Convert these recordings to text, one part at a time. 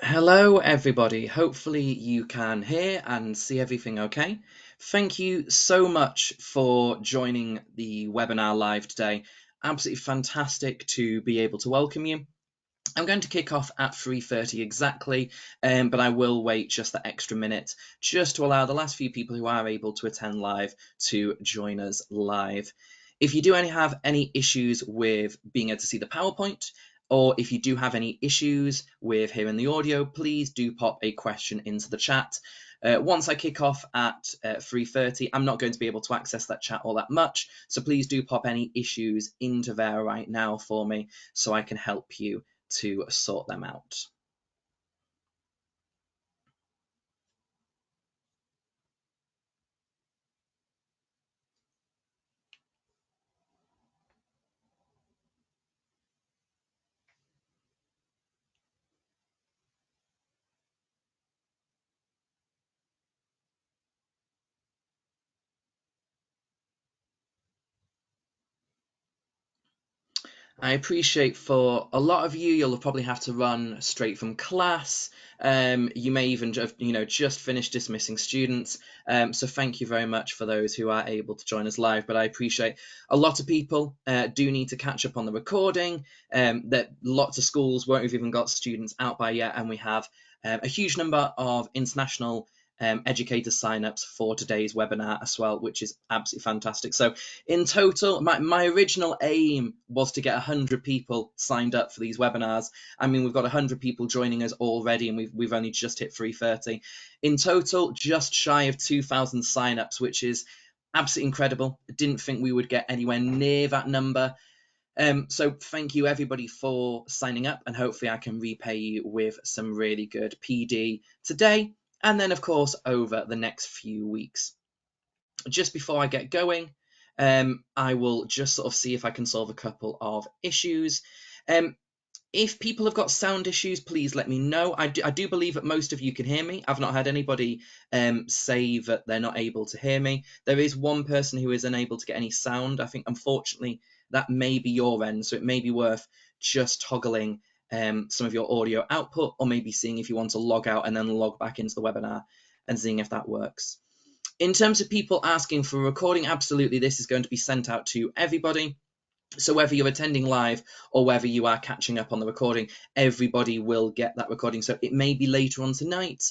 Hello, everybody. Hopefully, you can hear and see everything okay. Thank you so much for joining the webinar live today. Absolutely fantastic to be able to welcome you. I'm going to kick off at 3:30 exactly, but I will wait just that extra minute just to allow the last few people who are able to attend live to join us live. If you do have any issues with being able to see the PowerPoint, or if you do have any issues with hearing the audio, please do pop a question into the chat. Once I kick off at 3:30, I'm not going to be able to access that chat all that much, so please do pop any issues into there right now for me so I can help you to sort them out. I appreciate for a lot of you, you'll probably have to run straight from class. You may even have, just finished dismissing students. So thank you very much for those who are able to join us live. But I appreciate a lot of people do need to catch up on the recording. That lots of schools won't have even got students out by yet, and we have a huge number of international educator signups for today's webinar as well, which is absolutely fantastic. So in total, my original aim was to get 100 people signed up for these webinars. I mean, we've got 100 people joining us already, and we've only just hit 3:30. In total, just shy of 2,000 signups, which is absolutely incredible. I didn't think we would get anywhere near that number. So thank you everybody for signing up, and hopefully I can repay you with some really good PD today, and then of course over the next few weeks. Just before I get going, I will just sort of see if I can solve a couple of issues. If people have got sound issues, please let me know. I do believe that most of you can hear me. I've not had anybody say that they're not able to hear me. There is one person who is unable to get any sound. I think, unfortunately, that may be your end, so it may be worth just toggling some of your audio output, or maybe seeing if you want to log out and then log back into the webinar and seeing if that works. In terms of people asking for a recording, absolutely, this is going to be sent out to everybody. So whether you're attending live or whether you are catching up on the recording, everybody will get that recording. So it may be later on tonight,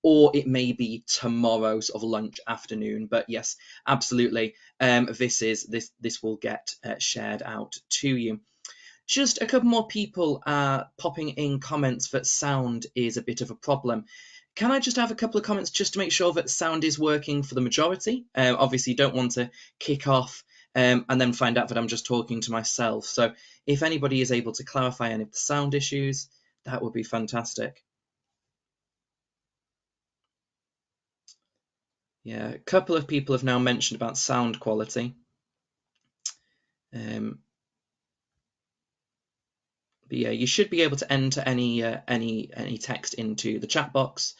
or it may be tomorrow, sort of lunch afternoon. But yes, absolutely, this will get shared out to you. Just a couple more people are popping in comments that sound is a bit of a problem. Can I just have a couple of comments just to make sure that sound is working for the majority? Obviously, you don't want to kick off and then find out that I'm just talking to myself. So if anybody is able to clarify any of the sound issues, that would be fantastic. Yeah, a couple of people have now mentioned about sound quality. But yeah, you should be able to enter any text into the chat box.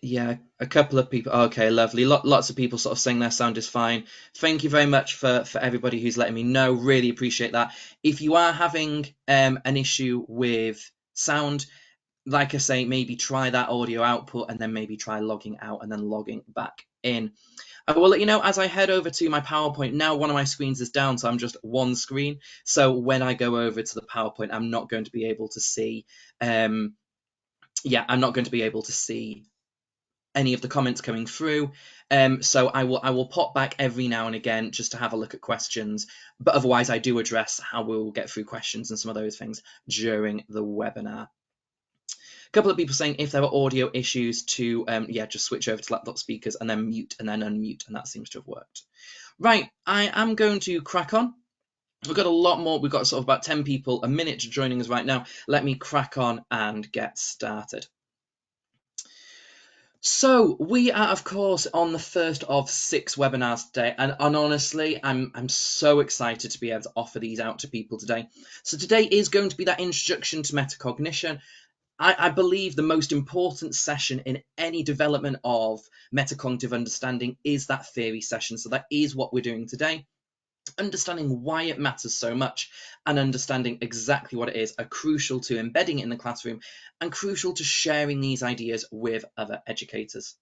Yeah, a couple of people. Okay, lovely. Lots of people sort of saying their sound is fine. Thank you very much for everybody who's letting me know. Really appreciate that. If you are having an issue with sound, like I say, maybe try that audio output and then maybe try logging out and then logging back in. I will let you know as I head over to my PowerPoint. Now one of my screens is down, so I'm just one screen. So when I go over to the PowerPoint, I'm not going to be able to see. I'm not going to be able to see any of the comments coming through. So I will pop back every now and again just to have a look at questions. But otherwise, I do address how we'll get through questions and some of those things during the webinar. A couple of people saying if there are audio issues to, just switch over to laptop speakers and then mute and then unmute, and that seems to have worked. Right, I am going to crack on. We've got a lot more. We've got sort of about 10 people a minute joining us right now. Let me crack on and get started. So we are, of course, on the first of 6 webinars today, and honestly, I'm so excited to be able to offer these out to people today. So today is going to be that introduction to metacognition. I believe the most important session in any development of metacognitive understanding is that theory session. So that is what we're doing today. Understanding why it matters so much and understanding exactly what it is are crucial to embedding it in the classroom and crucial to sharing these ideas with other educators.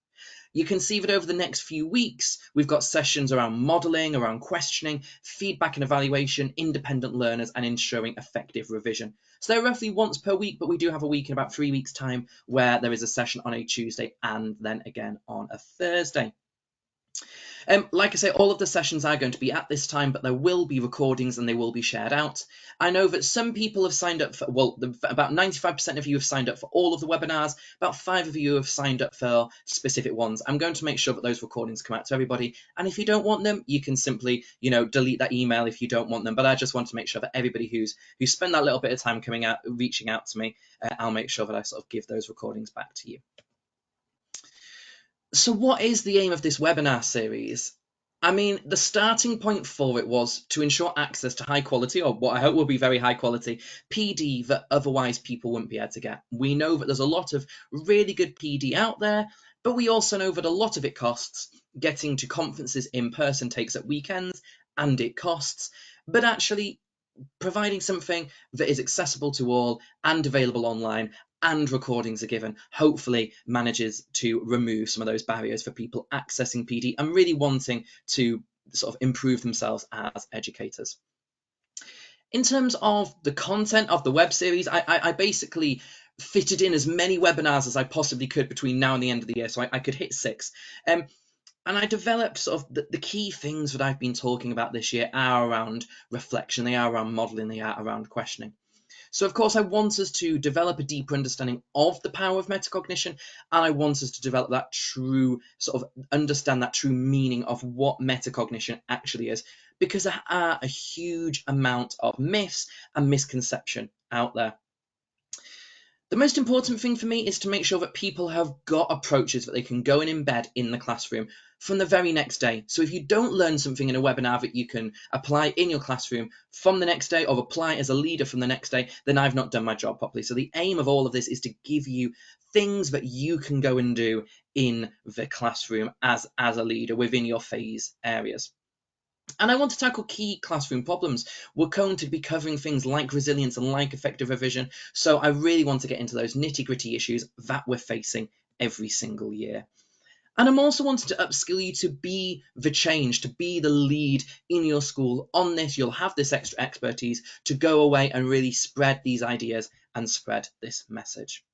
You can see that over the next few weeks, we've got sessions around modelling, around questioning, feedback and evaluation, independent learners, and ensuring effective revision. So they're roughly once per week, but we do have a week in about 3 weeks' time where there is a session on a Tuesday and then again on a Thursday. Like I say, all of the sessions are going to be at this time, but there will be recordings and they will be shared out. I know that some people have signed up for, well, about 95% of you have signed up for all of the webinars. About 5 of you have signed up for specific ones. I'm going to make sure that those recordings come out to everybody. And if you don't want them, you can simply, delete that email if you don't want them. But I just want to make sure that everybody who's spent that little bit of time coming out, reaching out to me, I'll make sure that I sort of give those recordings back to you. So what is the aim of this webinar series? I mean, the starting point for it was to ensure access to high quality, or what I hope will be very high quality, PD that otherwise people wouldn't be able to get. We know that there's a lot of really good PD out there, but we also know that a lot of it costs. Getting to conferences in person takes up weekends, and it costs. But actually, providing something that is accessible to all and available online and recordings are given, hopefully manages to remove some of those barriers for people accessing PD and really wanting to sort of improve themselves as educators. In terms of the content of the web series, I basically fitted in as many webinars as I possibly could between now and the end of the year, so I could hit 6. And I developed sort of the key things that I've been talking about this year are around reflection, they are around modelling, they are around questioning. So, of course, I want us to develop a deeper understanding of the power of metacognition, and I want us to develop that true sort of understand that true meaning of what metacognition actually is, because there are a huge amount of myths and misconception out there. The most important thing for me is to make sure that people have got approaches that they can go and embed in the classroom from the very next day. So if you don't learn something in a webinar that you can apply in your classroom from the next day or apply as a leader from the next day, then I've not done my job properly. So the aim of all of this is to give you things that you can go and do in the classroom as a leader within your phase areas. And I want to tackle key classroom problems. We're going to be covering things like resilience and like effective revision. So I really want to get into those nitty-gritty issues that we're facing every single year. And I'm also wanting to upskill you to be the change, to be the lead in your school on this. You'll have this extra expertise to go away and really spread these ideas and spread this message.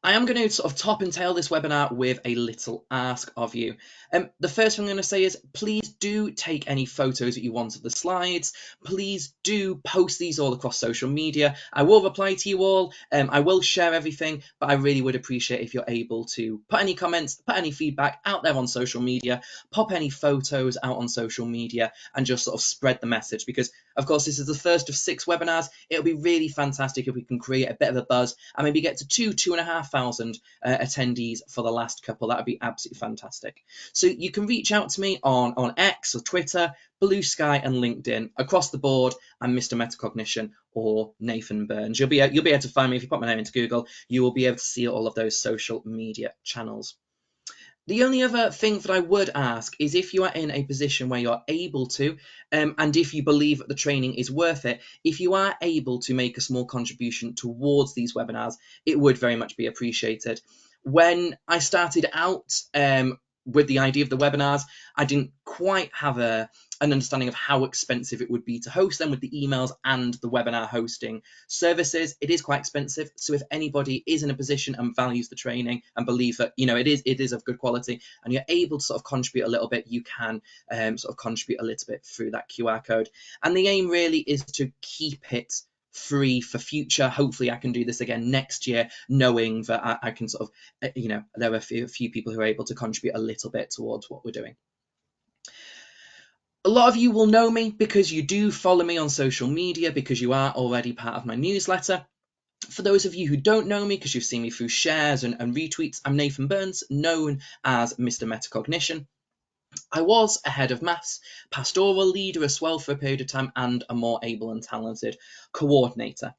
I am going to sort of top and tail this webinar with a little ask of you. The first thing I'm going to say is please do take any photos that you want of the slides. Please do post these all across social media. I will reply to you all. I will share everything, but I really would appreciate if you're able to put any comments, put any feedback out there on social media, pop any photos out on social media, and just sort of spread the message, because of course this is the first of 6 webinars. It'll be really fantastic if we can create a bit of a buzz and maybe get to 2,500 attendees for the last couple. That would be absolutely fantastic. So you can reach out to me on X or Twitter, Blue Sky and LinkedIn. Across the board, I'm Mr. Metacognition or Nathan Burns. You'll be able to find me if you put my name into Google. You will be able to see all of those social media channels. The only other thing that I would ask is if you are in a position where you're able to, and if you believe that the training is worth it, if you are able to make a small contribution towards these webinars, it would very much be appreciated. When I started out with the idea of the webinars, I didn't quite have an understanding of how expensive it would be to host them with the emails and the webinar hosting services. It is quite expensive. So if anybody is in a position and values the training and believe that, it is of good quality and you're able to sort of contribute a little bit, you can sort of contribute a little bit through that QR code. And the aim really is to keep it free for future. Hopefully I can do this again next year, knowing that I can sort of, there are a few people who are able to contribute a little bit towards what we're doing. A lot of you will know me because you do follow me on social media, because you are already part of my newsletter. For those of you who don't know me, because you've seen me through shares and retweets, I'm Nathan Burns, known as Mr. Metacognition. I was a head of maths, pastoral leader as well for a period of time, and a more able and talented coordinator.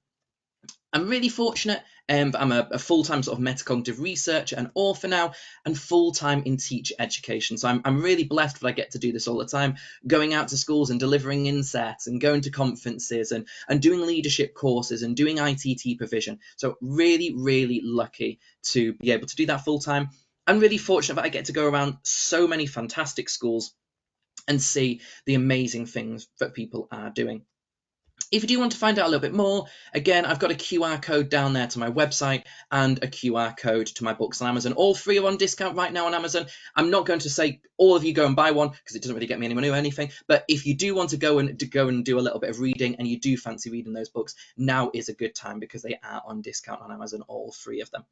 I'm really fortunate I'm a full-time sort of metacognitive researcher and author now, and full-time in teacher education. So I'm really blessed that I get to do this all the time, going out to schools and delivering insets and going to conferences and doing leadership courses and doing ITT provision. So really, really lucky to be able to do that full-time. I'm really fortunate that I get to go around so many fantastic schools and see the amazing things that people are doing. If you do want to find out a little bit more, again, I've got a QR code down there to my website and a QR code to my books on Amazon. All three are on discount right now on Amazon. I'm not going to say all of you go and buy one because it doesn't really get me any money or anything. But if you do want to go and do a little bit of reading and you do fancy reading those books, now is a good time because they are on discount on Amazon, all three of them.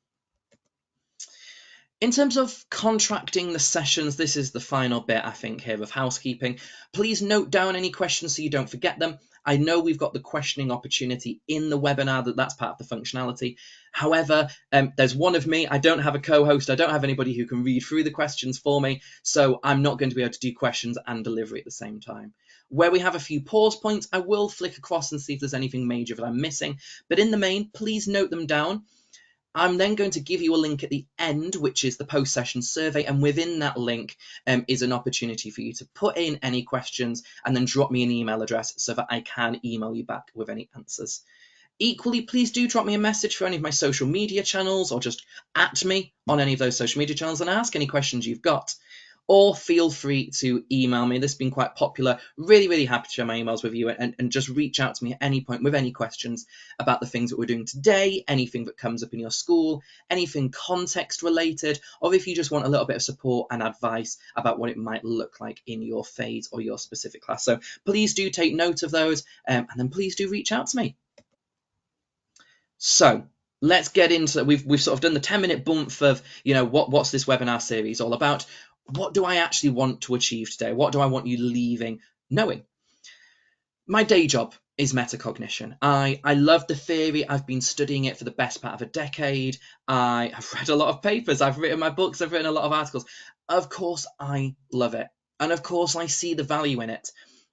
In terms of contracting the sessions, this is the final bit, I think, here of housekeeping. Please note down any questions so you don't forget them. I know we've got the questioning opportunity in the webinar, that's part of the functionality. However, there's one of me. I don't have a co-host. I don't have anybody who can read through the questions for me, so I'm not going to be able to do questions and delivery at the same time. Where we have a few pause points, I will flick across and see if there's anything major that I'm missing. But in the main, please note them down. I'm then going to give you a link at the end, which is the post-session survey, and within that link is an opportunity for you to put in any questions and then drop me an email address so that I can email you back with any answers. Equally, please do drop me a message for any of my social media channels or just at me on any of those social media channels and ask any questions you've got. Or feel free to email me. This has been quite popular. Really, really happy to share my emails with you and just reach out to me at any point with any questions about the things that we're doing today, anything that comes up in your school, anything context related, or if you just want a little bit of support and advice about what it might look like in your phase or your specific class. So please do take note of those and then please do reach out to me. So let's get into, we've sort of done the 10-minute bump of, what's this webinar series all about? What do I actually want to achieve today? What do I want you leaving knowing? My day job is metacognition. I love the theory. I've been studying it for the best part of a decade. I have read a lot of papers. I've written my books. I've written a lot of articles. Of course, I love it. And of course, I see the value in it.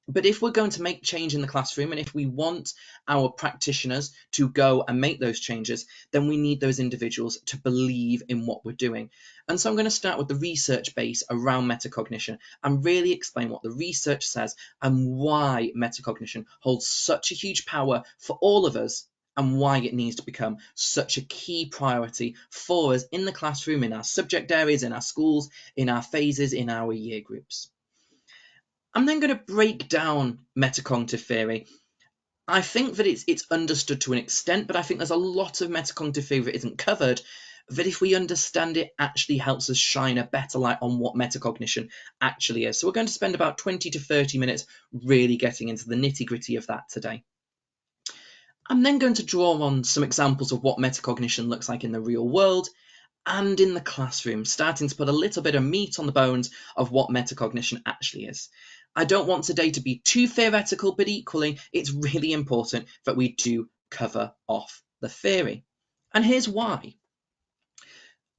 But if we're going to make change in the classroom and if we want our practitioners to go and make those changes, then we need those individuals to believe in what we're doing. And so I'm going to start with the research base around metacognition and really explain what the research says and why metacognition holds such a huge power for all of us and why it needs to become such a key priority for us in the classroom, in our subject areas, in our schools, in our phases, in our year groups. I'm then going to break down metacognitive theory. I think that it's understood to an extent, but I think there's a lot of metacognitive theory that isn't covered, that if we understand it, actually helps us shine a better light on what metacognition actually is. So we're going to spend about 20 to 30 minutes really getting into the nitty-gritty of that today. I'm then going to draw on some examples of what metacognition looks like in the real world and in the classroom, starting to put a little bit of meat on the bones of what metacognition actually is. I don't want today to be too theoretical, but equally, it's really important that we do cover off the theory. And here's why.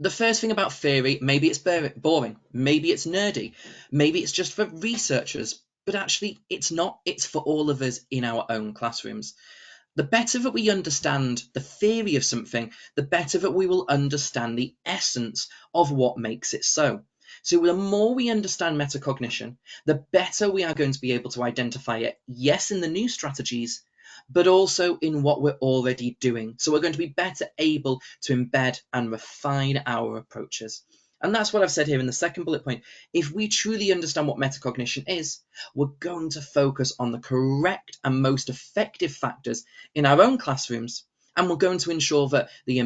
The first thing about theory, maybe it's boring, maybe it's nerdy, maybe it's just for researchers, but actually it's not. It's for all of us in our own classrooms. The better that we understand the theory of something, the better that we will understand the essence of what makes it so. So the more we understand metacognition, the better we are going to be able to identify it, yes, in the new strategies, but also in what we're already doing. So we're going to be better able to embed and refine our approaches. And that's what I've said here in the second bullet point. If we truly understand what metacognition is, we're going to focus on the correct and most effective factors in our own classrooms, and we're going to ensure that the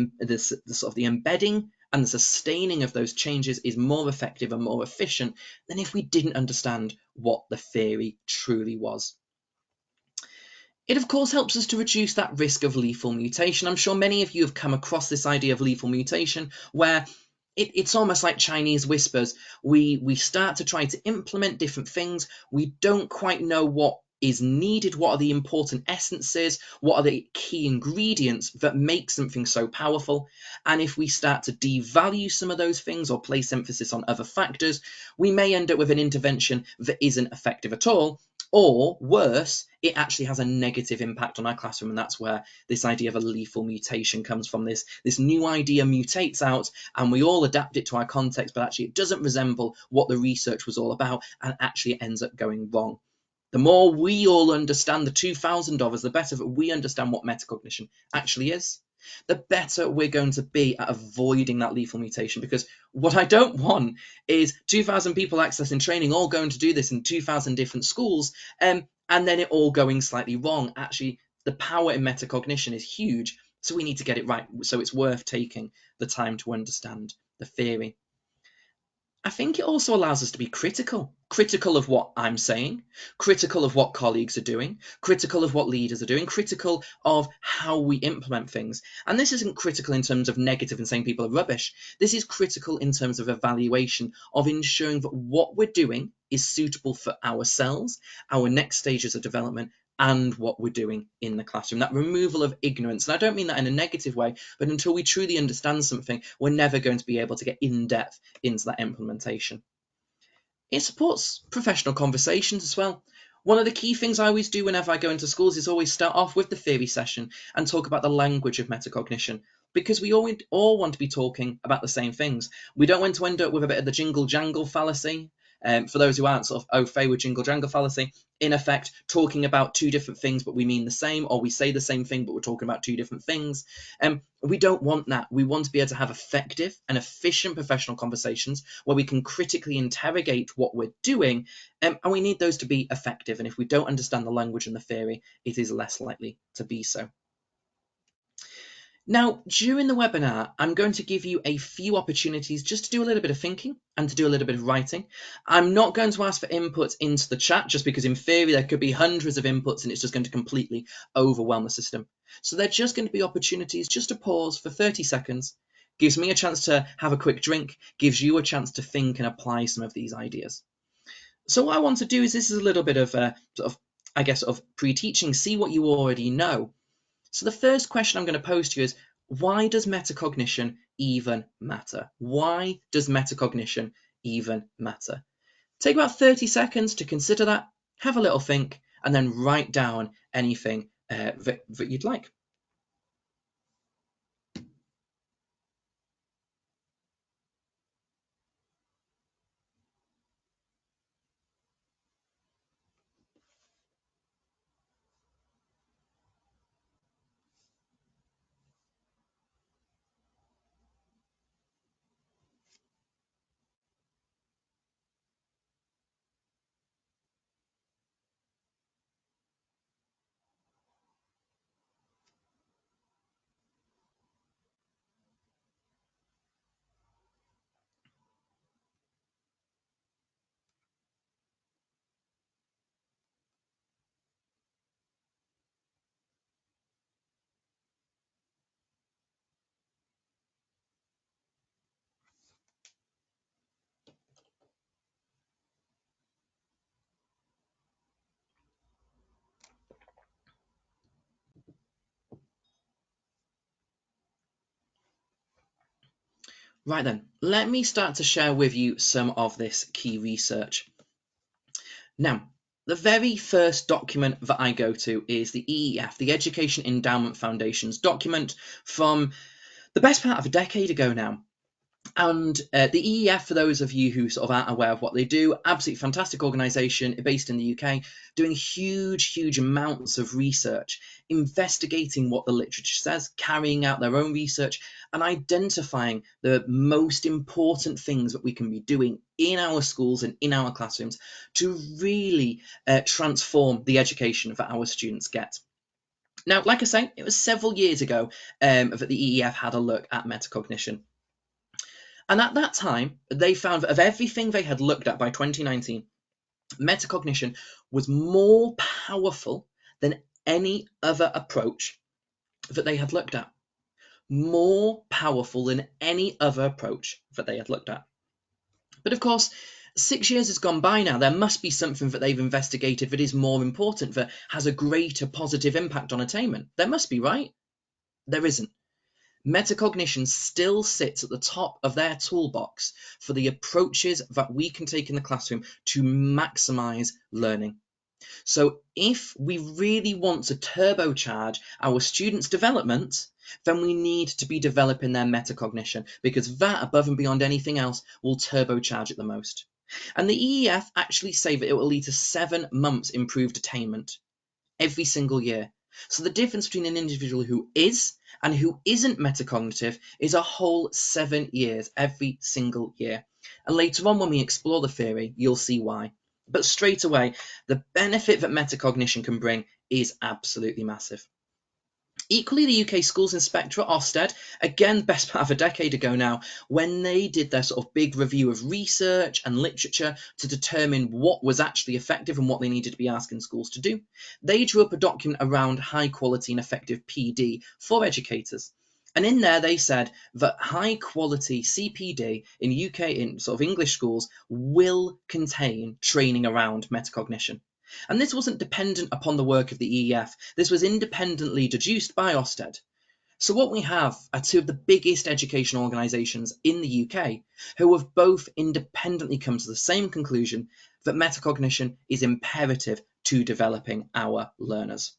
embedding and the sustaining of those changes is more effective and more efficient than if we didn't understand what the theory truly was. It, of course, helps us to reduce that risk of lethal mutation. I'm sure many of you have come across this idea of lethal mutation, where it's almost like Chinese whispers. We start to try to implement different things. We don't quite know what is needed, what are the important essences, what are the key ingredients that make something so powerful. And if we start to devalue some of those things or place emphasis on other factors, we may end up with an intervention that isn't effective at all, Or worse, it actually has a negative impact on our classroom, and that's where this idea of a lethal mutation comes from. This new idea mutates out, and we all adapt it to our context, but actually it doesn't resemble what the research was all about, and actually it ends up going wrong. The more we all understand the $2,000, the better that we understand what metacognition actually is, the better we're going to be at avoiding that lethal mutation. Because what I don't want is 2,000 people accessing training all going to do this in 2,000 different schools, and then it all going slightly wrong. Actually, the power in metacognition is huge, so we need to get it right. So it's worth taking the time to understand the theory. I think it also allows us to be critical of what I'm saying, critical of what colleagues are doing, critical of what leaders are doing, critical of how we implement things. And this isn't critical in terms of negative and saying people are rubbish. This is critical in terms of evaluation, of ensuring that what we're doing is suitable for ourselves, our next stages of development, and what we're doing in the classroom. That removal of ignorance. And I don't mean that in a negative way, but until we truly understand something, we're never going to be able to get in depth into that implementation. It supports professional conversations as well. One of the key things I always do whenever I go into schools is always start off with the theory session and talk about the language of metacognition, because we all want to be talking about the same things. We don't want to end up with a bit of the jingle jangle fallacy. For those who aren't sort of au fait with jingle jangle fallacy, in effect, talking about two different things, but we mean the same, or we say the same thing, but we're talking about two different things. We don't want that. We want to be able to have effective and efficient professional conversations where we can critically interrogate what we're doing, and we need those to be effective. And if we don't understand the language and the theory, it is less likely to be so. Now, during the webinar, I'm going to give you a few opportunities just to do a little bit of thinking and to do a little bit of writing. I'm not going to ask for inputs into the chat, just because in theory there could be hundreds of inputs and it's just going to completely overwhelm the system. So they're just going to be opportunities just to pause for 30 seconds, gives me a chance to have a quick drink, gives you a chance to think and apply some of these ideas. So what I want to do is, this is a little bit of pre-teaching, see what you already know. So the first question I'm going to pose to you is, why does metacognition even matter? Why does metacognition even matter? Take about 30 seconds to consider that, have a little think, and then write down anything that you'd like. Right then, let me start to share with you some of this key research. Now, the very first document that I go to is the EEF, the Education Endowment Foundation's document from the best part of a decade ago now. And the EEF, for those of you who sort of aren't aware of what they do, absolutely fantastic organisation based in the UK, doing huge amounts of research, investigating what the literature says, carrying out their own research, and identifying the most important things that we can be doing in our schools and in our classrooms to really transform the education that our students get. Now, like I say, it was several years ago that the EEF had a look at metacognition. And at that time, they found that of everything they had looked at by 2019, metacognition was more powerful than any other approach that they had looked at. More powerful than any other approach that they had looked at. But of course, 6 years has gone by now. There must be something that they've investigated that is more important, that has a greater positive impact on attainment. There must be, right? There isn't. Metacognition still sits at the top of their toolbox for the approaches that we can take in the classroom to maximize learning. So if we really want to turbocharge our students' development, then we need to be developing their metacognition, because that, above and beyond anything else, will turbocharge it the most. And the EEF actually say that it will lead to 7 months improved attainment every single year. So the difference between an individual who is and who isn't metacognitive is a whole 7 years every single year. And later on, when we explore the theory, you'll see why. But straight away, the benefit that metacognition can bring is absolutely massive. Equally, the UK Schools Inspectorate, Ofsted, again, best part of a decade ago now, when they did their sort of big review of research and literature to determine what was actually effective and what they needed to be asking schools to do, they drew up a document around high quality and effective PD for educators. And in there, they said that high quality CPD in UK, in sort of English schools, will contain training around metacognition. And this wasn't dependent upon the work of the EEF. This was independently deduced by Ofsted. So what we have are two of the biggest educational organisations in the UK who have both independently come to the same conclusion that metacognition is imperative to developing our learners.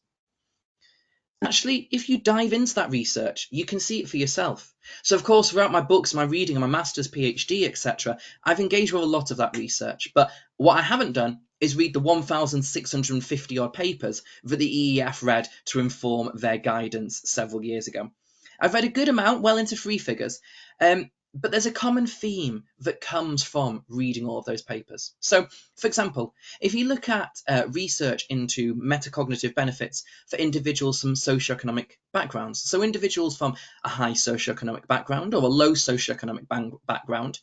Actually, if you dive into that research, you can see it for yourself. So, of course, throughout my books, my reading, and my master's, PhD, etc., I've engaged with a lot of that research. But what I haven't done is read the 1,650 odd papers that the EEF read to inform their guidance several years ago. I've read a good amount, well into 3 figures, but there's a common theme that comes from reading all of those papers. So, for example, if you look at research into metacognitive benefits for individuals from socioeconomic backgrounds, so individuals from a high socioeconomic background or a low socioeconomic background,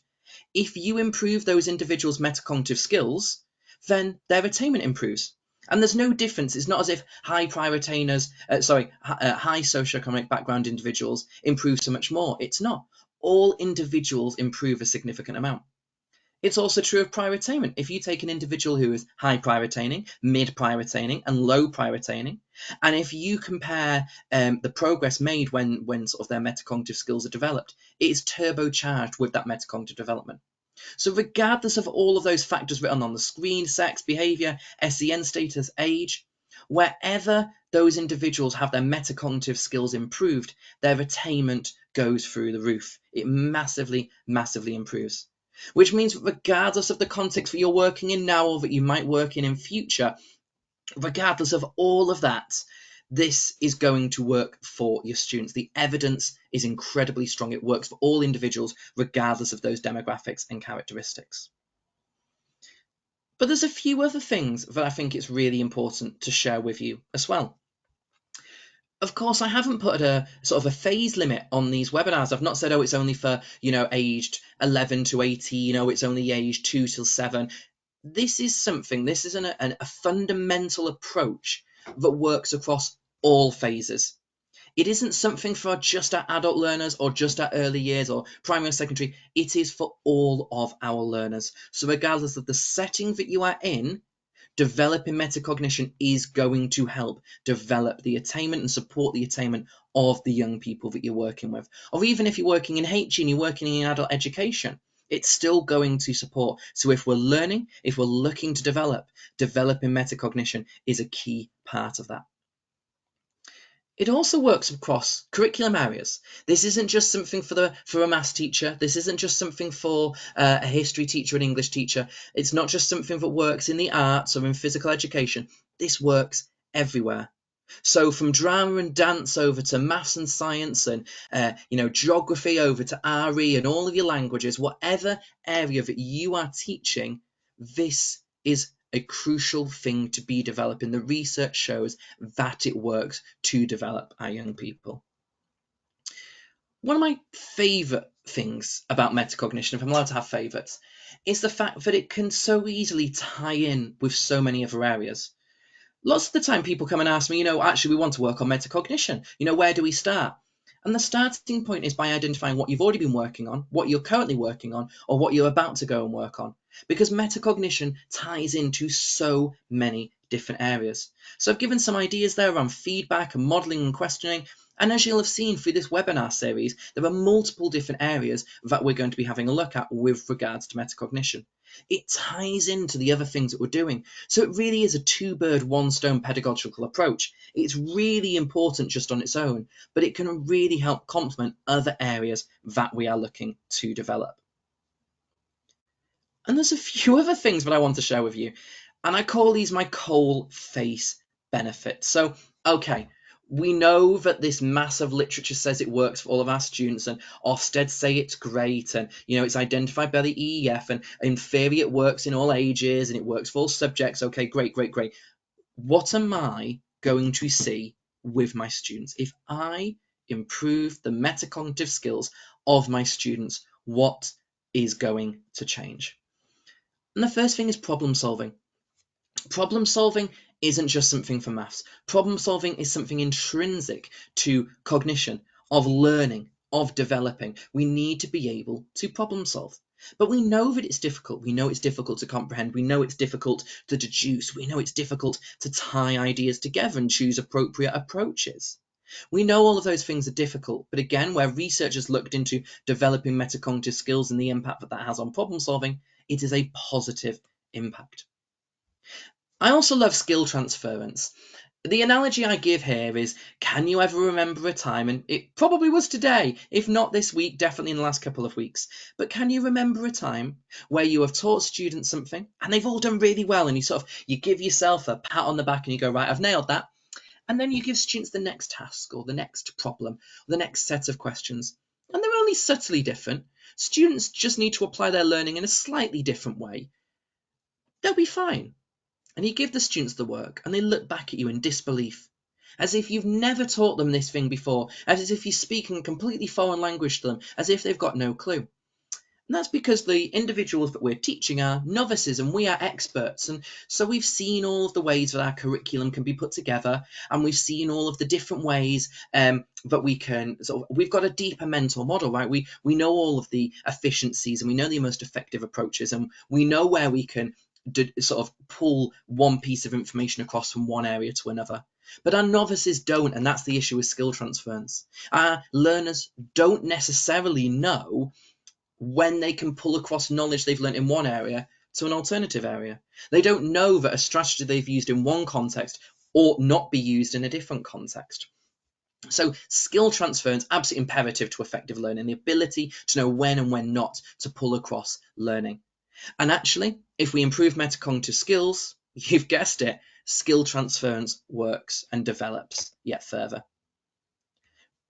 if you improve those individuals' metacognitive skills, then their attainment improves. And there's no difference. It's not as if high socioeconomic background individuals improve so much more. It's not. All individuals improve a significant amount. It's also true of prior attainment. If you take an individual who is high prior attaining, mid prior attaining, and low prior attaining, and if you compare the progress made when sort of their metacognitive skills are developed, it is turbocharged with that metacognitive development. So regardless of all of those factors written on the screen, sex, behaviour, SEN status, age, wherever those individuals have their metacognitive skills improved, their attainment goes through the roof. It massively, massively improves. Which means regardless of the context that you're working in now or that you might work in future, regardless of all of that, this is going to work for your students. The evidence is incredibly strong. It works for all individuals, regardless of those demographics and characteristics. But there's a few other things that I think it's really important to share with you as well. Of course, I haven't put a sort of a phase limit on these webinars. I've not said, oh, it's only for, aged 11 to 18, it's only aged 2 till 7. This is a fundamental approach that works across all phases. It isn't something for just our adult learners or just our early years or primary or secondary. It is for all of our learners. So regardless of the setting that you are in, developing metacognition is going to help develop the attainment and support the attainment of the young people that you're working with. Or even if you're working in HE and you're working in adult education, it's still going to support. So if we're learning, if we're looking to developing metacognition is a key part of that. It also works across curriculum areas. This isn't just something for a maths teacher. This isn't just something for a history teacher, an English teacher. It's not just something that works in the arts or in physical education. This works everywhere. So from drama and dance over to maths and science and geography over to RE and all of your languages, whatever area that you are teaching, this is a crucial thing to be developing. The research shows that it works to develop our young people. One of my favourite things about metacognition, if I'm allowed to have favourites, is the fact that it can so easily tie in with so many other areas. Lots of the time people come and ask me, actually we want to work on metacognition. Where do we start? And the starting point is by identifying what you've already been working on, what you're currently working on, or what you're about to go and work on. Because metacognition ties into so many different areas. So I've given some ideas there around feedback and modelling and questioning. And as you'll have seen through this webinar series, there are multiple different areas that we're going to be having a look at with regards to metacognition. It ties into the other things that we're doing. So it really is a two-bird, one-stone pedagogical approach. It's really important just on its own, but it can really help complement other areas that we are looking to develop. And there's a few other things that I want to share with you, and I call these my coal face benefits. So, okay, we know that this massive literature says it works for all of our students, and Ofsted say it's great, and it's identified by the EEF, and in theory it works in all ages and it works for all subjects. Okay, great, great, great. What am I going to see with my students if I improve the metacognitive skills of my students? What is going to change? And the first thing is problem solving. Problem solving isn't just something for maths. Problem solving is something intrinsic to cognition, of learning, of developing. We need to be able to problem solve. But we know that it's difficult. We know it's difficult to comprehend. We know it's difficult to deduce. We know it's difficult to tie ideas together and choose appropriate approaches. We know all of those things are difficult, but again, where research has looked into developing metacognitive skills and the impact that that has on problem solving, it is a positive impact. I also love skill transference. The analogy I give here is, can you ever remember a time, and it probably was today, if not this week, definitely in the last couple of weeks, but can you remember a time where you have taught students something and they've all done really well, and you give yourself a pat on the back and you go, right, I've nailed that. And then you give students the next task or the next problem, or the next set of questions. And they're only subtly different. Students just need to apply their learning in a slightly different way. They'll be fine. And you give the students the work and they look back at you in disbelief, as if you've never taught them this thing before, as if you're speaking a completely foreign language to them, as if they've got no clue. And that's because the individuals that we're teaching are novices and we are experts. And so we've seen all of the ways that our curriculum can be put together, and we've seen all of the different ways that we can we've got a deeper mental model, right? We know all of the efficiencies and we know the most effective approaches, and we know where we can pull one piece of information across from one area to another. But our novices don't, and that's the issue with skill transference. Our learners don't necessarily know when they can pull across knowledge they've learned in one area to an alternative area. They don't know that a strategy they've used in one context ought not be used in a different context. So skill transference is absolutely imperative to effective learning, the ability to know when and when not to pull across learning. And actually, if we improve metacognitive skills, you've guessed it, skill transference works and develops yet further.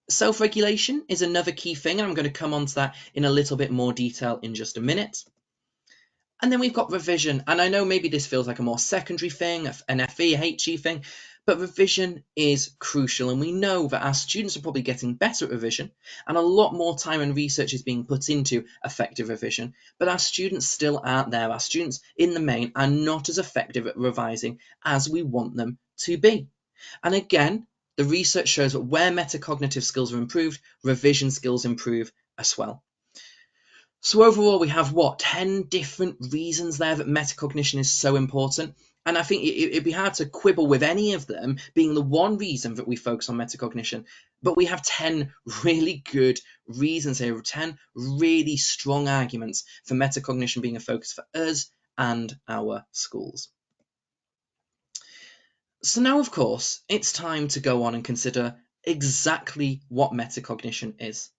Self-regulation is another key thing, and I'm going to come on to that in a little bit more detail in just a minute. And then we've got revision, and I know maybe this feels like a more secondary thing, an FE, HE thing, but revision is crucial, and we know that our students are probably getting better at revision, and a lot more time and research is being put into effective revision, but our students still aren't there. Our students, in the main, are not as effective at revising as we want them to be. And again, the research shows that where metacognitive skills are improved, revision skills improve as well. So overall, we have 10 different reasons there that metacognition is so important. And I think it'd be hard to quibble with any of them being the one reason that we focus on metacognition. But we have 10 really good reasons here, 10 really strong arguments for metacognition being a focus for us and our schools. So now, of course, it's time to go on and consider exactly what metacognition is.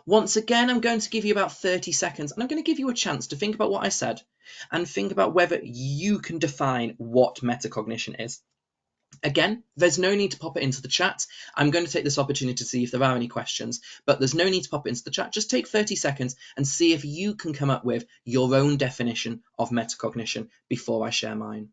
Once again, I'm going to give you about 30 seconds, and I'm going to give you a chance to think about what I said and think about whether you can define what metacognition is. Again, there's no need to pop it into the chat. I'm going to take this opportunity to see if there are any questions, but there's no need to pop it into the chat. Just take 30 seconds and see if you can come up with your own definition of metacognition before I share mine.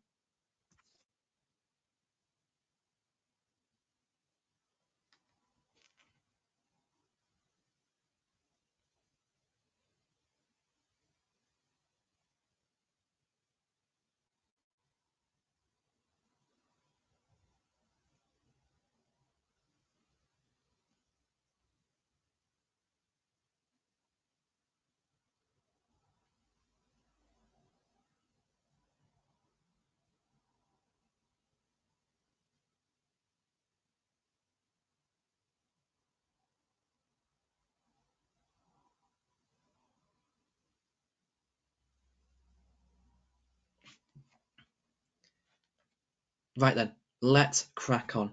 Right then, let's crack on.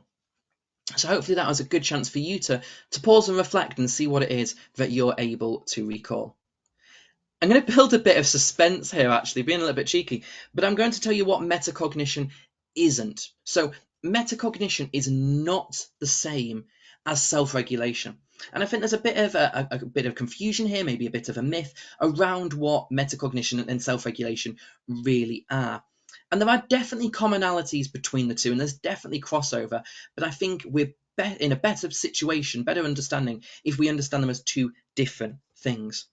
So hopefully that was a good chance for you to pause and reflect and see what it is that you're able to recall. I'm going to build a bit of suspense here, actually, being a little bit cheeky, but I'm going to tell you what metacognition isn't. So metacognition is not the same as self-regulation. And I think there's a bit of a bit of confusion here, maybe a bit of a myth around what metacognition and self-regulation really are. And there are definitely commonalities between the two, and there's definitely crossover, but I think we're in a better situation, better understanding, if we understand them as two different things.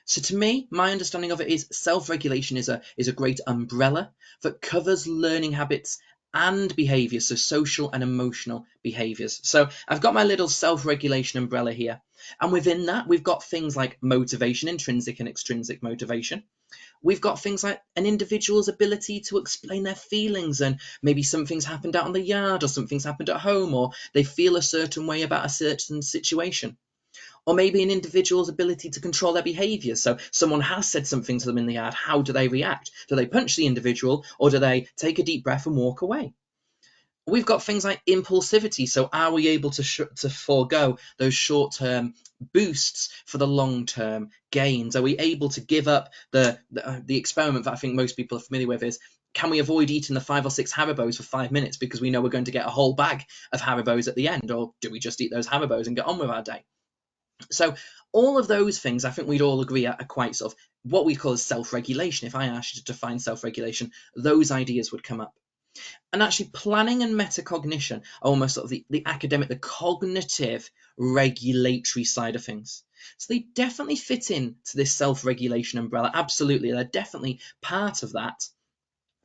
So to me, my understanding of it is self-regulation is a great umbrella that covers learning habits and behaviors, so social and emotional behaviors. So I've got my little self-regulation umbrella here. And within that, we've got things like motivation, intrinsic and extrinsic motivation. We've got things like an individual's ability to explain their feelings, and maybe something's happened out in the yard or something's happened at home, or they feel a certain way about a certain situation. Or maybe an individual's ability to control their behaviour. So someone has said something to them in the yard. How do they react? Do they punch the individual, or do they take a deep breath and walk away? We've got things like impulsivity. So are we able to forego those short-term boosts for the long-term gains? Are we able to give up the experiment that I think most people are familiar with is, can we avoid eating the 5 or 6 Haribos for 5 minutes because we know we're going to get a whole bag of Haribos at the end? Or do we just eat those Haribos and get on with our day? So all of those things, I think we'd all agree, are quite sort of what we call self-regulation. If I asked you to define self-regulation, those ideas would come up. And actually, planning and metacognition are almost sort of the academic, the cognitive regulatory side of things. So they definitely fit into this self-regulation umbrella. Absolutely, they're definitely part of that,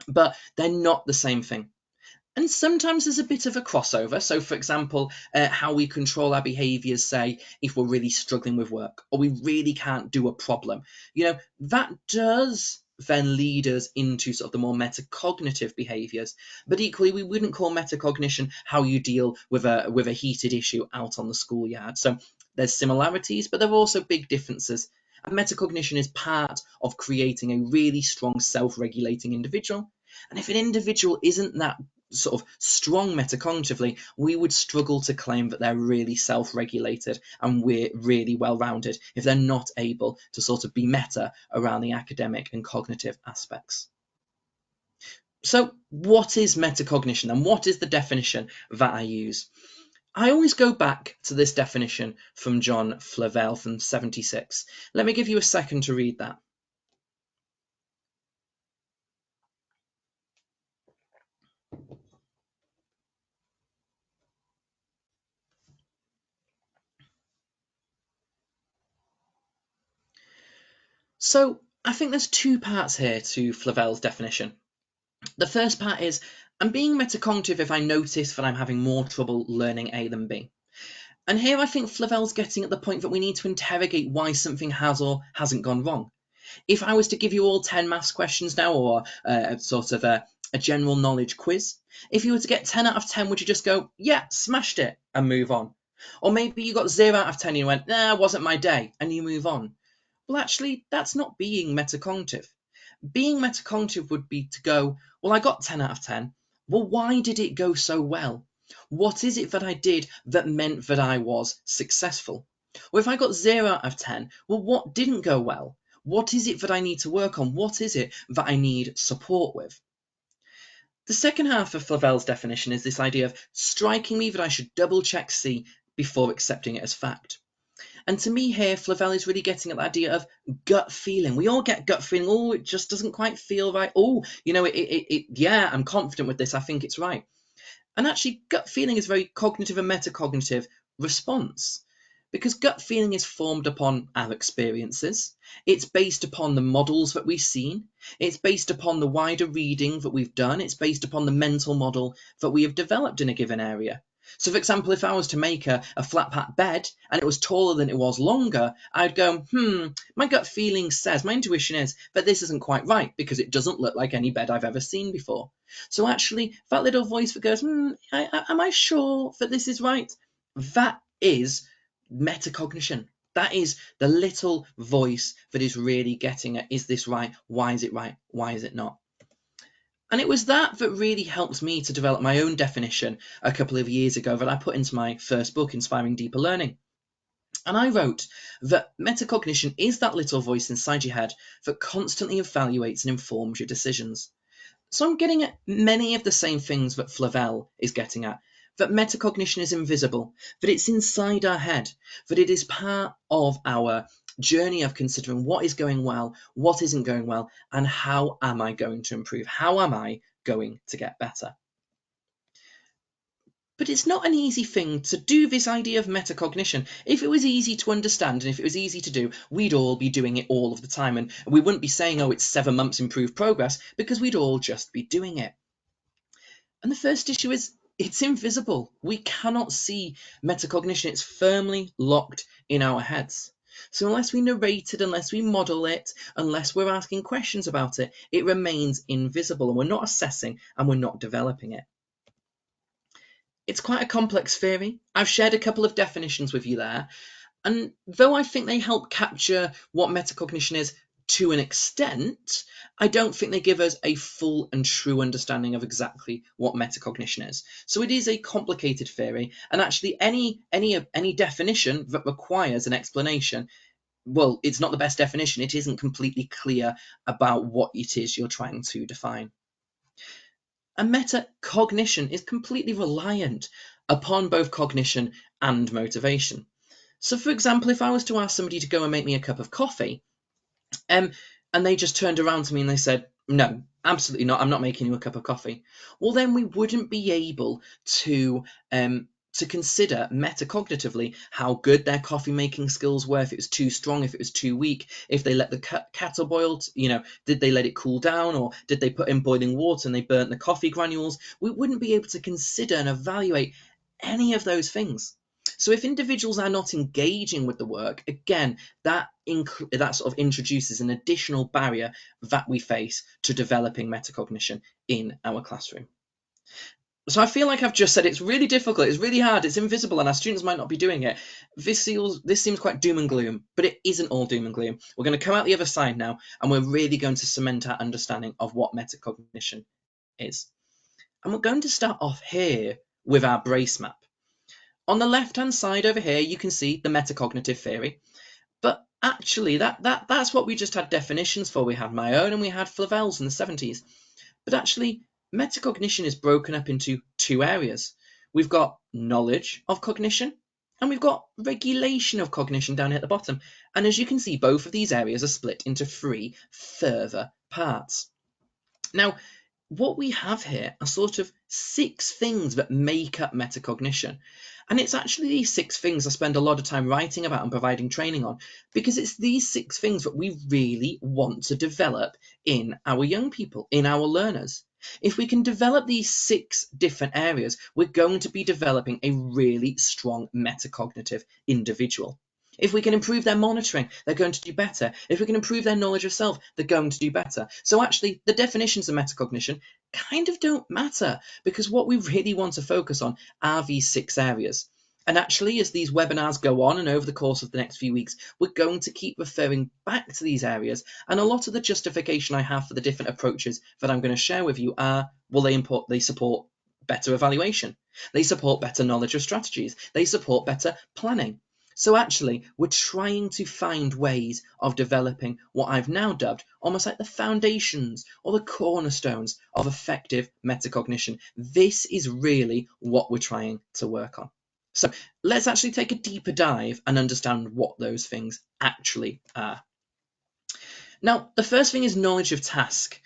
but they're not the same thing. And sometimes there's a bit of a crossover. So, for example, how we control our behaviours, say, if we're really struggling with work or we really can't do a problem, that does then lead us into sort of the more metacognitive behaviours. But equally, we wouldn't call metacognition how you deal with a heated issue out on the schoolyard. So there's similarities, but there are also big differences. And metacognition is part of creating a really strong self-regulating individual. And if an individual isn't that sort of strong metacognitively, we would struggle to claim that they're really self-regulated and we're really well-rounded if they're not able to sort of be meta around the academic and cognitive aspects. So what is metacognition, and what is the definition that I use? I always go back to this definition from John Flavel from 76. Let me give you a second to read that. So I think there's two parts here to Flavel's definition. The first part is, I'm being metacognitive if I notice that I'm having more trouble learning A than B. And here I think Flavel's getting at the point that we need to interrogate why something has or hasn't gone wrong. If I was to give you all 10 maths questions now, or sort of a general knowledge quiz, if you were to get 10 out of 10, would you just go, yeah, smashed it, and move on? Or maybe you got 0 out of 10 and you went, nah, wasn't my day, and you move on. Well, actually, that's not being metacognitive. Being metacognitive would be to go, well, I got 10 out of 10. Well, why did it go so well? What is it that I did that meant that I was successful? Or if I got 0 out of 10, well, what didn't go well? What is it that I need to work on? What is it that I need support with? The second half of Flavel's definition is this idea of striking me that I should double check C before accepting it as fact. And to me here, Flavel is really getting at the idea of gut feeling. We all get gut feeling. Oh, it just doesn't quite feel right. Oh, yeah, I'm confident with this. I think it's right. And actually, gut feeling is a very cognitive and metacognitive response, because gut feeling is formed upon our experiences. It's based upon the models that we've seen. It's based upon the wider reading that we've done. It's based upon the mental model that we have developed in a given area. So, for example, if I was to make a flat pack bed and it was taller than it was longer, I'd go, my gut feeling says, my intuition is that this isn't quite right because it doesn't look like any bed I've ever seen before. So actually, that little voice that goes, am I sure that this is right? That is metacognition. That is the little voice that is really getting at, is this right? Why is it right? Why is it not? And it was that that really helped me to develop my own definition a couple of years ago that I put into my first book, Inspiring Deeper Learning. And I wrote that metacognition is that little voice inside your head that constantly evaluates and informs your decisions. So I'm getting at many of the same things that Flavel is getting at, that metacognition is invisible, that it's inside our head, that it is part of our journey of considering what is going well, what isn't going well, and how am I going to improve? How am I going to get better? But it's not an easy thing to do, this idea of metacognition. If it was easy to understand and if it was easy to do, we'd all be doing it all of the time. And we wouldn't be saying, oh, it's 7 months improved progress, because we'd all just be doing it. And the first issue is it's invisible. We cannot see metacognition. It's firmly locked in our heads. So unless we narrate it, unless we model it, unless we're asking questions about it, it remains invisible and we're not assessing and we're not developing it. It's quite a complex theory. I've shared a couple of definitions with you there. And though I think they help capture what metacognition is to an extent, I don't think they give us a full and true understanding of exactly what metacognition is. So it is a complicated theory, and actually any definition that requires an explanation, well, it's not the best definition. It isn't completely clear about what it is you're trying to define. And metacognition is completely reliant upon both cognition and motivation. So, for example, if I was to ask somebody to go and make me a cup of coffee, and they just turned around to me and they said, no, absolutely not, I'm not making you a cup of coffee, well, then we wouldn't be able to consider metacognitively how good their coffee making skills were, if it was too strong, if it was too weak, if they let the kettle boil, did they let it cool down, or did they put in boiling water and they burnt the coffee granules? We wouldn't be able to consider and evaluate any of those things. So if individuals are not engaging with the work, again, that sort of introduces an additional barrier that we face to developing metacognition in our classroom. So I feel like I've just said it's really difficult, it's really hard, it's invisible, and our students might not be doing it. This seems quite doom and gloom, but it isn't all doom and gloom. We're going to come out the other side now, and we're really going to cement our understanding of what metacognition is. And we're going to start off here with our brace map. On the left-hand side over here, you can see the metacognitive theory. But actually, that's what we just had definitions for. We had my own and we had Flavel's in the 70s. But actually, metacognition is broken up into two areas. We've got knowledge of cognition, and we've got regulation of cognition down here at the bottom. And as you can see, both of these areas are split into 3 further parts. Now, what we have here are sort of 6 things that make up metacognition. And it's actually these 6 things I spend a lot of time writing about and providing training on, because it's these 6 things that we really want to develop in our young people, in our learners. If we can develop these 6 different areas, we're going to be developing a really strong metacognitive individual. If we can improve their monitoring, they're going to do better. If we can improve their knowledge of self, they're going to do better. So actually, the definitions of metacognition kind of don't matter, because what we really want to focus on are these 6 areas. And actually, as these webinars go on and over the course of the next few weeks, we're going to keep referring back to these areas. And a lot of the justification I have for the different approaches that I'm going to share with you are, well, they support better evaluation. They support better knowledge of strategies. They support better planning. So actually, we're trying to find ways of developing what I've now dubbed almost like the foundations or the cornerstones of effective metacognition. This is really what we're trying to work on. So let's actually take a deeper dive and understand what those things actually are. Now, the first thing is knowledge of task.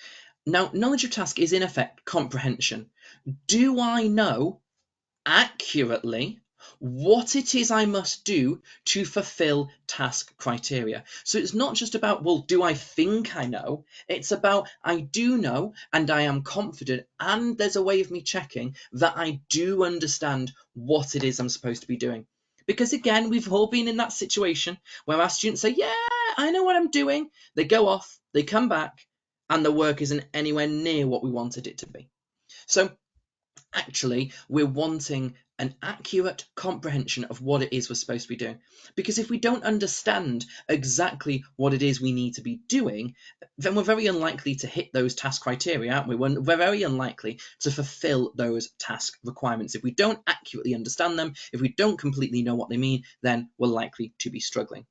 Now, knowledge of task is in effect comprehension. Do I know accurately what it is I must do to fulfill task criteria? So it's not just about, well, do I think I know? It's about, I do know and I am confident, and there's a way of me checking that I do understand what it is I'm supposed to be doing. Because again, we've all been in that situation where our students say, yeah, I know what I'm doing. They go off, they come back, and the work isn't anywhere near what we wanted it to be. So Actually, we're wanting an accurate comprehension of what it is we're supposed to be doing. Because if we don't understand exactly what it is we need to be doing, then we're very unlikely to hit those task criteria, aren't we? We're very unlikely to fulfill those task requirements. If we don't accurately understand them, if we don't completely know what they mean, then we're likely to be struggling.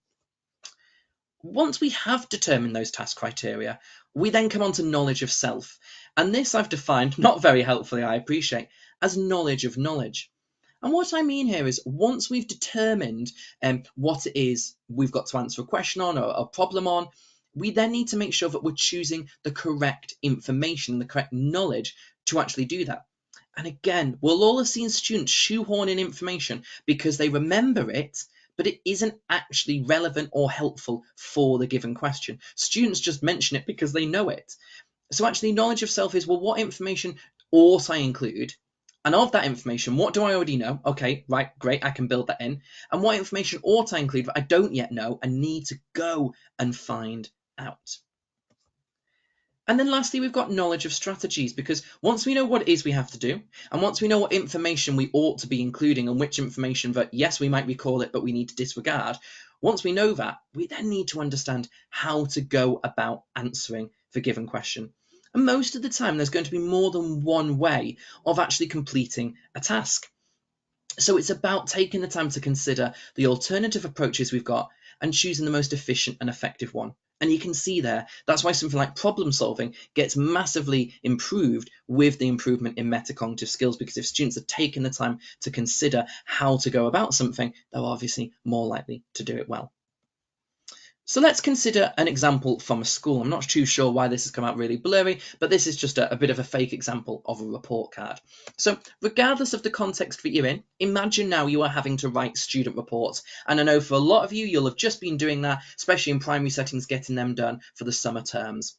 Once we have determined those task criteria, we then come on to knowledge of self. And this I've defined, not very helpfully, I appreciate, as knowledge of knowledge. And what I mean here is once we've determined what it is we've got to answer a question on or a problem on, we then need to make sure that we're choosing the correct information, the correct knowledge to actually do that. And again, we'll all have seen students shoehorn in information because they remember it, but it isn't actually relevant or helpful for the given question. Students just mention it because they know it. So actually, knowledge of self is, well, what information ought I include? And of that information, what do I already know? Okay, right, great, I can build that in. And what information ought I include that I don't yet know and need to go and find out? And then lastly, we've got knowledge of strategies, because once we know what it is we have to do, and once we know what information we ought to be including and which information that, yes, we might recall it, but we need to disregard, once we know that, we then need to understand how to go about answering the given question. And most of the time, there's going to be more than one way of actually completing a task. So it's about taking the time to consider the alternative approaches we've got and choosing the most efficient and effective one. And you can see there, that's why something like problem solving gets massively improved with the improvement in metacognitive skills, because if students are taking the time to consider how to go about something, they're obviously more likely to do it well. So let's consider an example from a school. I'm not too sure why this has come out really blurry, but this is just a bit of a fake example of a report card. So regardless of the context that you're in, imagine now you are having to write student reports. And I know for a lot of you, you'll have just been doing that, especially in primary settings, getting them done for the summer terms.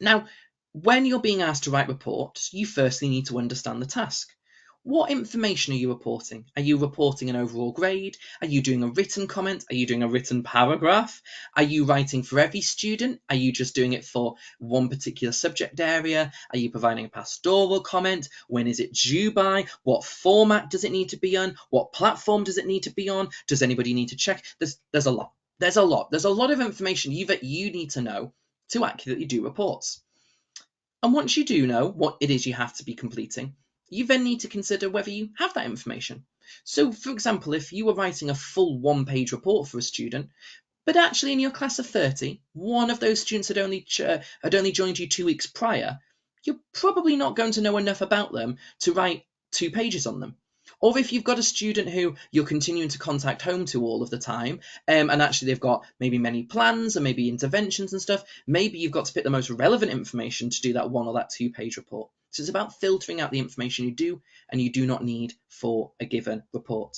Now, when you're being asked to write reports, you firstly need to understand the task. What information are you reporting? Are you reporting an overall grade? Are you doing a written comment? Are you doing a written paragraph? Are you writing for every student? Are you just doing it for one particular subject area? Are you providing a pastoral comment? When is it due by? What format does it need to be on? What platform does it need to be on? Does anybody need to check? There's a lot. There's a lot of information that you need to know to accurately do reports. And once you do know what it is you have to be completing, you then need to consider whether you have that information. So, for example, if you were writing a full one-page report for a student, but actually in your class of 30, one of those students had only joined you 2 weeks prior, you're probably not going to know enough about them to write 2 pages on them. Or if you've got a student who you're continuing to contact home to all of the time, and actually they've got maybe many plans and maybe interventions and stuff, maybe you've got to pick the most relevant information to do that 1 or that 2 page report. So it's about filtering out the information you do and you do not need for a given report.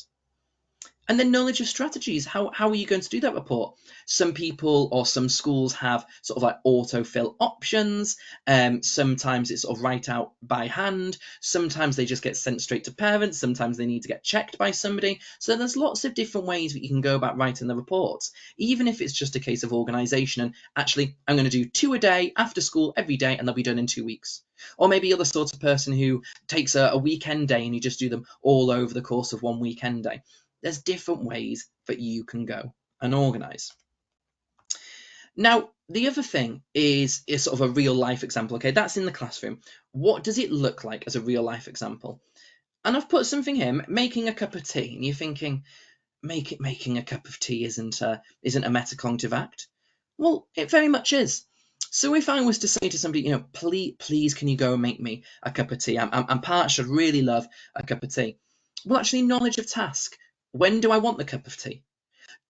And then knowledge of strategies. How are you going to do that report? Some people or some schools have sort of like autofill options. Sometimes it's sort of write out by hand. Sometimes they just get sent straight to parents. Sometimes they need to get checked by somebody. So there's lots of different ways that you can go about writing the reports, even if it's just a case of organisation and actually I'm going to do 2 a day after school every day and they'll be done in 2 weeks. Or maybe you're the sort of person who takes a weekend day and you just do them all over the course of one weekend day. There's different ways that you can go and organise. Now, the other thing is sort of a real life example. Okay, that's in the classroom. What does it look like as a real life example? And I've put something here, making a cup of tea, and you're thinking, making a cup of tea isn't a metacognitive act. Well, it very much is. So if I was to say to somebody, please can you go and make me a cup of tea? I'm parched, I'd really love a cup of tea. Well, actually, knowledge of task. When do I want the cup of tea?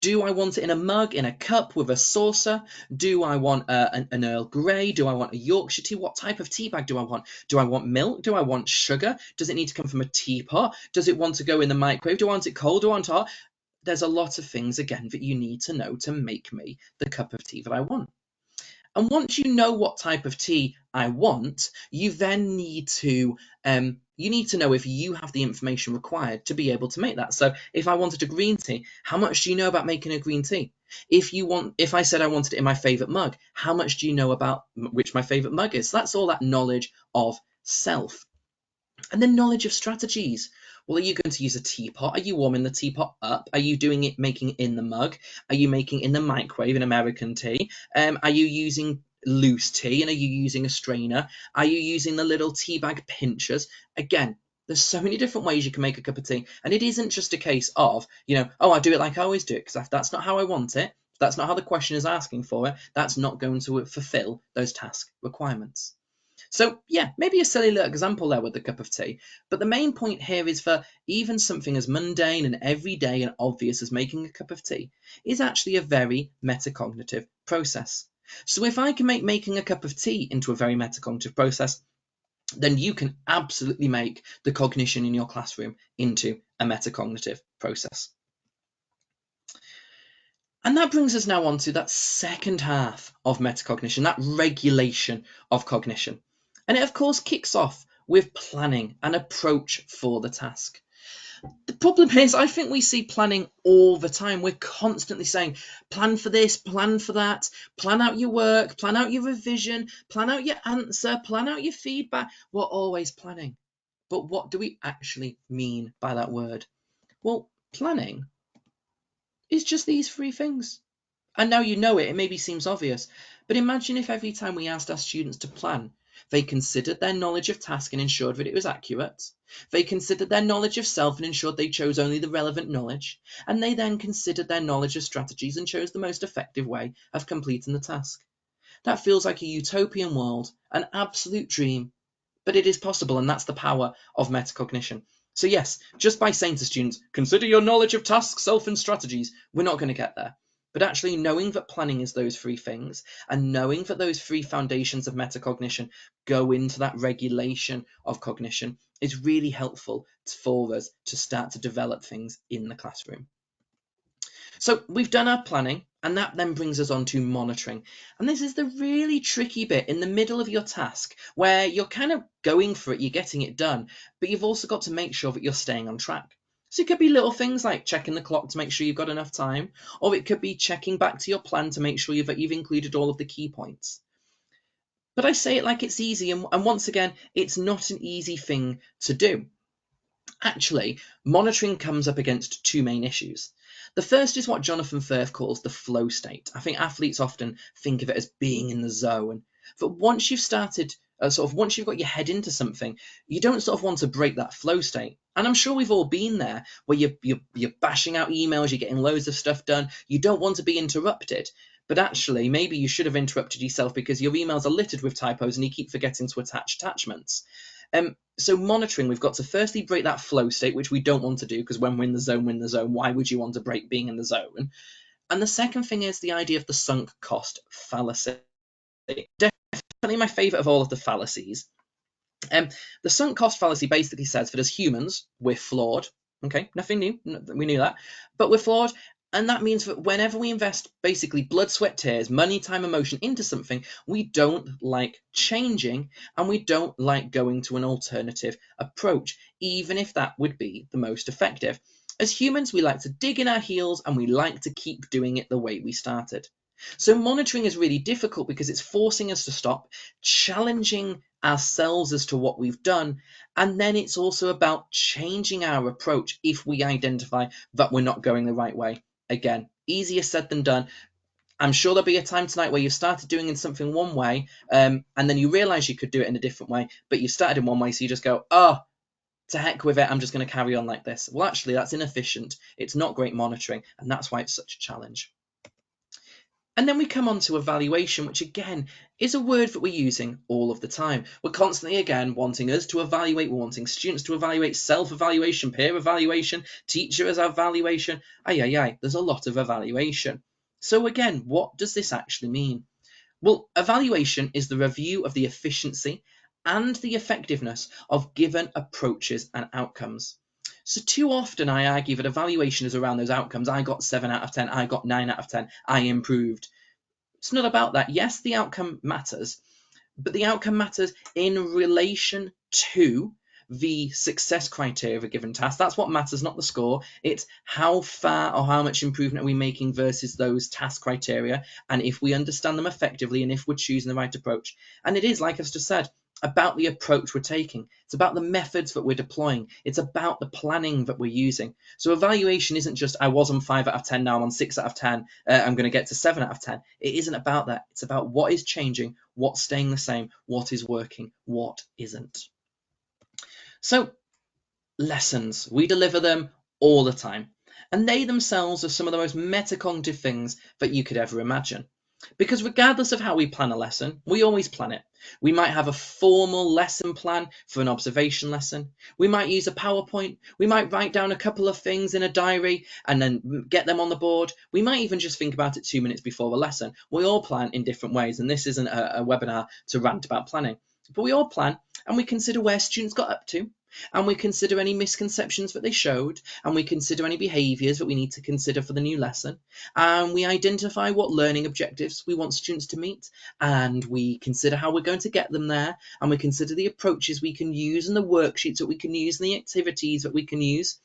Do I want it in a mug, in a cup with a saucer? Do I want an Earl Grey? Do I want a Yorkshire tea? What type of tea bag do I want? Do I want milk? Do I want sugar? Does it need to come from a teapot? Does it want to go in the microwave? Do I want it cold? Do I want it hot? There's a lot of things, again, that you need to know to make me the cup of tea that I want. And once you know what type of tea I want, you then need to know if you have the information required to be able to make that. So if I wanted a green tea, how much do you know about making a green tea? If I said I wanted it in my favourite mug, how much do you know about which my favourite mug is? So that's all that knowledge of self. And then knowledge of strategies. Well, are you going to use a teapot? Are you warming the teapot up? Are you doing it, making it in the mug? Are you making it in the microwave, an American tea? Are you using loose tea, and are you using a strainer? Are you using the little tea bag pinchers? Again, there's so many different ways you can make a cup of tea, and it isn't just a case of, oh, I do it like I always do it, because if that's not how I want it, if that's not how the question is asking for it, that's not going to fulfill those task requirements. So yeah, maybe a silly little example there with the cup of tea, but the main point here is for even something as mundane and everyday and obvious as making a cup of tea is actually a very metacognitive process. So if I can make making a cup of tea into a very metacognitive process, then you can absolutely make the cognition in your classroom into a metacognitive process. And that brings us now on to that second half of metacognition, that regulation of cognition. And it, of course, kicks off with planning and approach for the task. The problem is, I think we see planning all the time. We're constantly saying, plan for this, plan for that, plan out your work, plan out your revision, plan out your answer, plan out your feedback. We're always planning. But what do we actually mean by that word? Well, planning is just these three things. And now you know it, it maybe seems obvious, but imagine if every time we asked our students to plan, they considered their knowledge of task and ensured that it was accurate. They considered their knowledge of self and ensured they chose only the relevant knowledge. And they then considered their knowledge of strategies and chose the most effective way of completing the task. That feels like a utopian world, an absolute dream, but it is possible, and that's the power of metacognition. So yes, just by saying to students, consider your knowledge of task, self, and strategies, we're not going to get there. But actually knowing that planning is those three things, and knowing that those three foundations of metacognition go into that regulation of cognition is really helpful for us to start to develop things in the classroom. So we've done our planning, and that then brings us on to monitoring. And this is the really tricky bit in the middle of your task where you're kind of going for it, you're getting it done, but you've also got to make sure that you're staying on track. So it could be little things like checking the clock to make sure you've got enough time, or it could be checking back to your plan to make sure that you've included all of the key points. But I say it like it's easy, and once again, it's not an easy thing to do. Actually, monitoring comes up against two main issues. The first is what Jonathan Firth calls the flow state. I think athletes often think of it as being in the zone. But once you've started, once you've got your head into something, you don't sort of want to break that flow state. And I'm sure we've all been there, where you're bashing out emails, you're getting loads of stuff done. You don't want to be interrupted. But actually, maybe you should have interrupted yourself because your emails are littered with typos and you keep forgetting to attach attachments. So monitoring, we've got to firstly break that flow state, which we don't want to do because when we're in the zone, we're in the zone. Why would you want to break being in the zone? And the second thing is the idea of the sunk cost fallacy. Definitely my favourite of all of the fallacies. The sunk cost fallacy basically says that as humans, we're flawed. Okay, nothing new. We knew that. But we're flawed. And that means that whenever we invest basically blood, sweat, tears, money, time, emotion into something, we don't like changing and we don't like going to an alternative approach, even if that would be the most effective. As humans, we like to dig in our heels and we like to keep doing it the way we started. So monitoring is really difficult because it's forcing us to stop, challenging ourselves as to what we've done, and then it's also about changing our approach if we identify that we're not going the right way. Again, easier said than done. I'm sure there'll be a time tonight where you started doing something one way, and then you realize you could do it in a different way, but you started in one way, so you just go, oh, to heck with it, I'm just going to carry on like this. Well, actually, that's inefficient. It's not great monitoring, and that's why it's such a challenge. And then we come on to evaluation, which again is a word that we're using all of the time. We're constantly, again, wanting us to evaluate. We're wanting students to evaluate, self-evaluation, peer evaluation, teachers evaluation. There's a lot of evaluation. So again, what does this actually mean? Well, evaluation is the review of the efficiency and the effectiveness of given approaches and outcomes. So too often I argue that evaluation is around those outcomes. I got 7 out of 10, I got 9 out of 10, I improved. It's not about that. Yes, the outcome matters, but the outcome matters in relation to the success criteria of a given task. That's what matters, not the score. It's how far or how much improvement are we making versus those task criteria, and if we understand them effectively and if we're choosing the right approach. And it is, like I've just said, about the approach we're taking. It's about the methods that we're deploying. It's about the planning that we're using. So evaluation isn't just, I was on 5 out of 10, now I'm on 6 out of 10, I'm going to get to 7 out of 10. It isn't about that. It's about what is changing, what's staying the same, what is working, what isn't. So lessons, we deliver them all the time. And they themselves are some of the most metacognitive things that you could ever imagine. Because regardless of how we plan a lesson, we always plan it. We might have a formal lesson plan for an observation lesson. We might use a PowerPoint. We might write down a couple of things in a diary and then get them on the board. We might even just think about it 2 minutes before the lesson. We all plan in different ways, and this isn't a webinar to rant about planning. But we all plan, and we consider where students got up to, and we consider any misconceptions that they showed, and we consider any behaviours that we need to consider for the new lesson, and we identify what learning objectives we want students to meet, and we consider how we're going to get them there, and we consider the approaches we can use and the worksheets that we can use and the activities that we can use.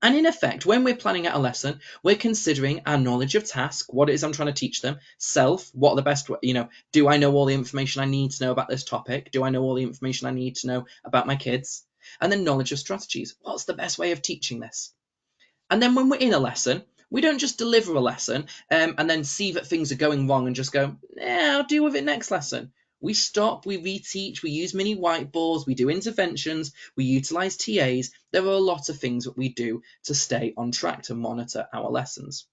And in effect, when we're planning out a lesson, we're considering our knowledge of task, what it is I'm trying to teach them, self, what are the best, do I know all the information I need to know about this topic? Do I know all the information I need to know about my kids? And then knowledge of strategies. What's the best way of teaching this? And then when we're in a lesson, we don't just deliver a lesson and then see that things are going wrong and just go, I'll deal with it next lesson. We stop, we reteach, we use mini whiteboards, we do interventions, we utilize TAs. There are a lot of things that we do to stay on track to monitor our lessons.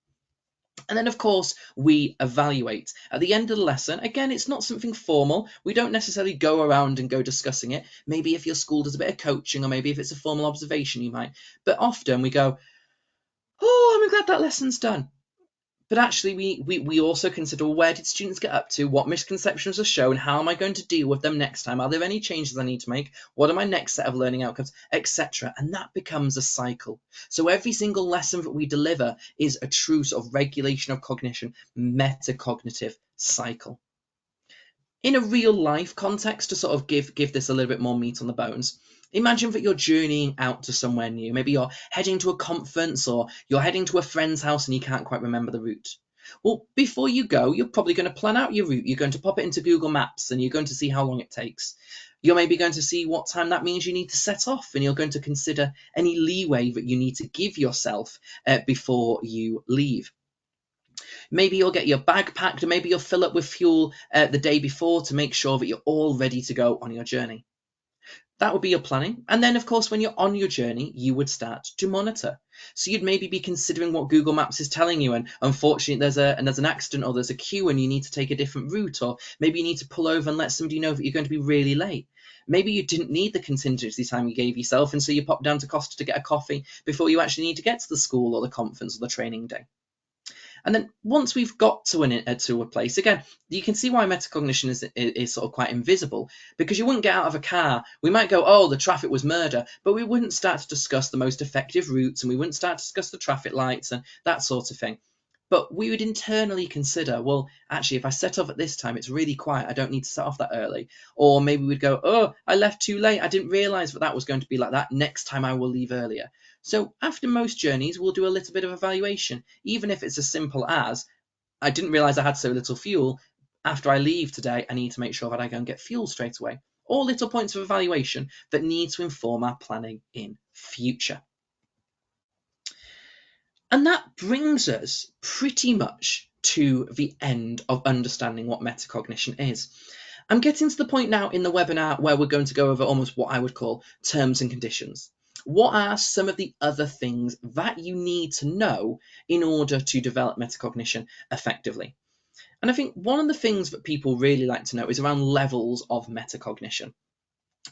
And then, of course, we evaluate. At the end of the lesson, again, it's not something formal. We don't necessarily go around and go discussing it. Maybe if your school does a bit of coaching, or maybe if it's a formal observation, you might. But often we go, I'm glad that lesson's done. But actually, we also consider, where did students get up to? What misconceptions are shown? How am I going to deal with them next time? Are there any changes I need to make? What are my next set of learning outcomes, etc.? And that becomes a cycle. So every single lesson that we deliver is a true sort of regulation of cognition, metacognitive cycle. In a real life context, to sort of give this a little bit more meat on the bones, imagine that you're journeying out to somewhere new. Maybe you're heading to a conference, or you're heading to a friend's house and you can't quite remember the route. Well, before you go, you're probably going to plan out your route. You're going to pop it into Google Maps and you're going to see how long it takes. You're maybe going to see what time that means you need to set off, and you're going to consider any leeway that you need to give yourself before you leave. Maybe you'll get your bag packed, or maybe you'll fill up with fuel the day before to make sure that you're all ready to go on your journey. That would be your planning. And then, of course, when you're on your journey, you would start to monitor. So you'd maybe be considering what Google Maps is telling you, and unfortunately there's an accident, or there's a queue and you need to take a different route, or maybe you need to pull over and let somebody know that you're going to be really late. Maybe you didn't need the contingency time you gave yourself, and so you pop down to Costa to get a coffee before you actually need to get to the school or the conference or the training day. And then once we've got to a place, again, you can see why metacognition is sort of quite invisible, because you wouldn't get out of a car. We might go, the traffic was murder, but we wouldn't start to discuss the most effective routes, and we wouldn't start to discuss the traffic lights and that sort of thing. But we would internally consider, well, actually, if I set off at this time, it's really quiet. I don't need to set off that early. Or maybe we'd go, I left too late. I didn't realise that was going to be like that. Next time I will leave earlier. So after most journeys, we'll do a little bit of evaluation, even if it's as simple as, I didn't realise I had so little fuel. After I leave today, I need to make sure that I go and get fuel straight away. All little points of evaluation that need to inform our planning in future. And that brings us pretty much to the end of understanding what metacognition is. I'm getting to the point now in the webinar where we're going to go over almost what I would call terms and conditions. What are some of the other things that you need to know in order to develop metacognition effectively? And I think one of the things that people really like to know is around levels of metacognition.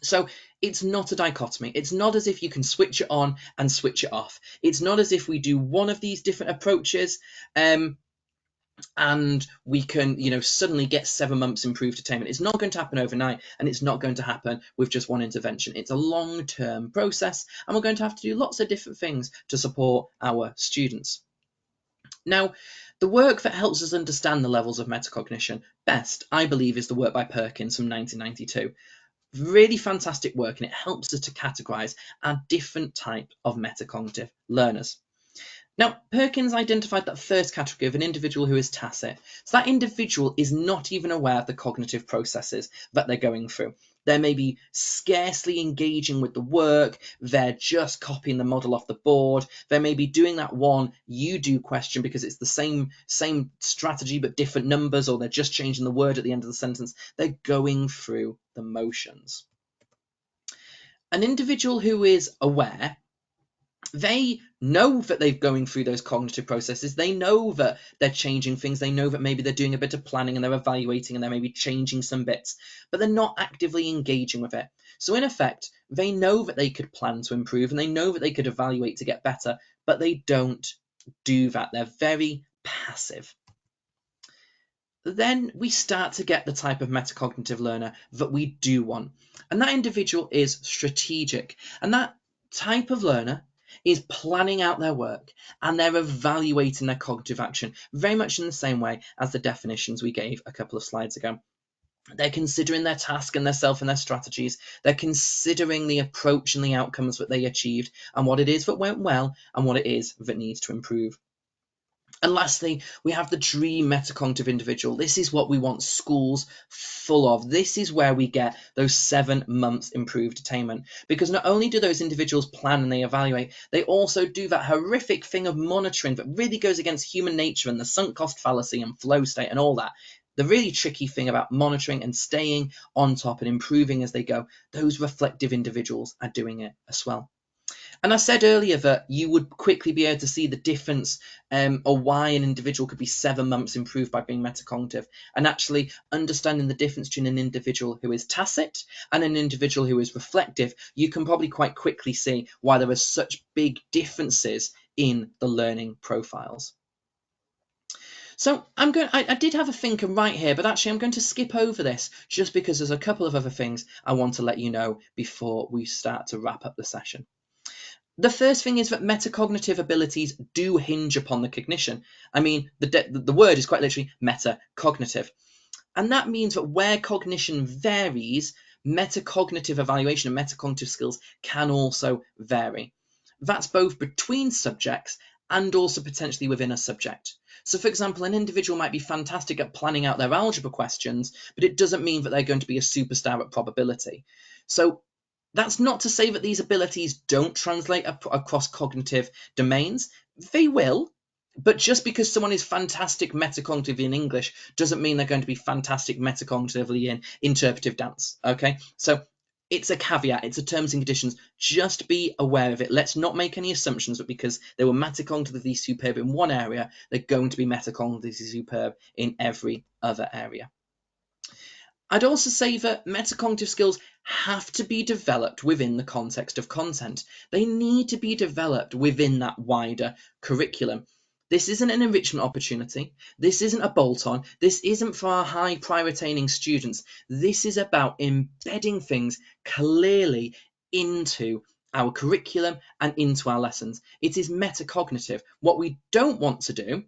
So it's not a dichotomy. It's not as if you can switch it on and switch it off. It's not as if we do one of these different approaches and we can, suddenly get 7 months improved attainment. It's not going to happen overnight, and it's not going to happen with just one intervention. It's a long-term process, and we're going to have to do lots of different things to support our students. Now, the work that helps us understand the levels of metacognition best, I believe, is the work by Perkins from 1992. Really fantastic work, and it helps us to categorize our different type of metacognitive learners. Now, Perkins identified that first category of an individual who is tacit. So that individual is not even aware of the cognitive processes that they're going through. They're maybe scarcely engaging with the work. They're just copying the model off the board. They may be doing that one you do question because it's the same strategy but different numbers, or they're just changing the word at the end of the sentence. They're going through the motions. An individual who is aware, they know that they're going through those cognitive processes. They know that they're changing things. They know that maybe they're doing a bit of planning and they're evaluating and they're maybe changing some bits, but they're not actively engaging with it. So in effect, they know that they could plan to improve and they know that they could evaluate to get better, but they don't do that. They're very passive. Then we start to get the type of metacognitive learner that we do want. And that individual is strategic. And that type of learner is planning out their work and they're evaluating their cognitive action, very much in the same way as the definitions we gave a couple of slides ago. They're considering their task and their self and their strategies. They're considering the approach and the outcomes that they achieved and what it is that went well and what it is that needs to improve. And lastly, we have the dream metacognitive individual. This is what we want schools full of. This is where we get those 7 months improved attainment. Because not only do those individuals plan and they evaluate, they also do that horrific thing of monitoring that really goes against human nature and the sunk cost fallacy and flow state and all that. The really tricky thing about monitoring and staying on top and improving as they go, those reflective individuals are doing it as well. And I said earlier that you would quickly be able to see the difference or why an individual could be 7 months improved by being metacognitive, and actually understanding the difference between an individual who is tacit and an individual who is reflective. You can probably quite quickly see why there are such big differences in the learning profiles. So I did have a thinker right here, but actually I'm going to skip over this just because there's a couple of other things I want to let you know before we start to wrap up the session. The first thing is that metacognitive abilities do hinge upon the cognition. I mean, the word is quite literally metacognitive. And that means that where cognition varies, metacognitive evaluation and metacognitive skills can also vary. That's both between subjects and also potentially within a subject. So, for example, an individual might be fantastic at planning out their algebra questions, but it doesn't mean that they're going to be a superstar at probability. So that's not to say that these abilities don't translate across cognitive domains. They will, but just because someone is fantastic metacognitively in English doesn't mean they're going to be fantastic metacognitively in interpretive dance, okay? So it's a caveat, it's a terms and conditions. Just be aware of it. Let's not make any assumptions that because they were metacognitively superb in one area, they're going to be metacognitively superb in every other area. I'd also say that metacognitive skills have to be developed within the context of content. They need to be developed within that wider curriculum. This isn't an enrichment opportunity. This isn't a bolt-on. This isn't for our high prior attaining students. This is about embedding things clearly into our curriculum and into our lessons. It is metacognitive. What we don't want to do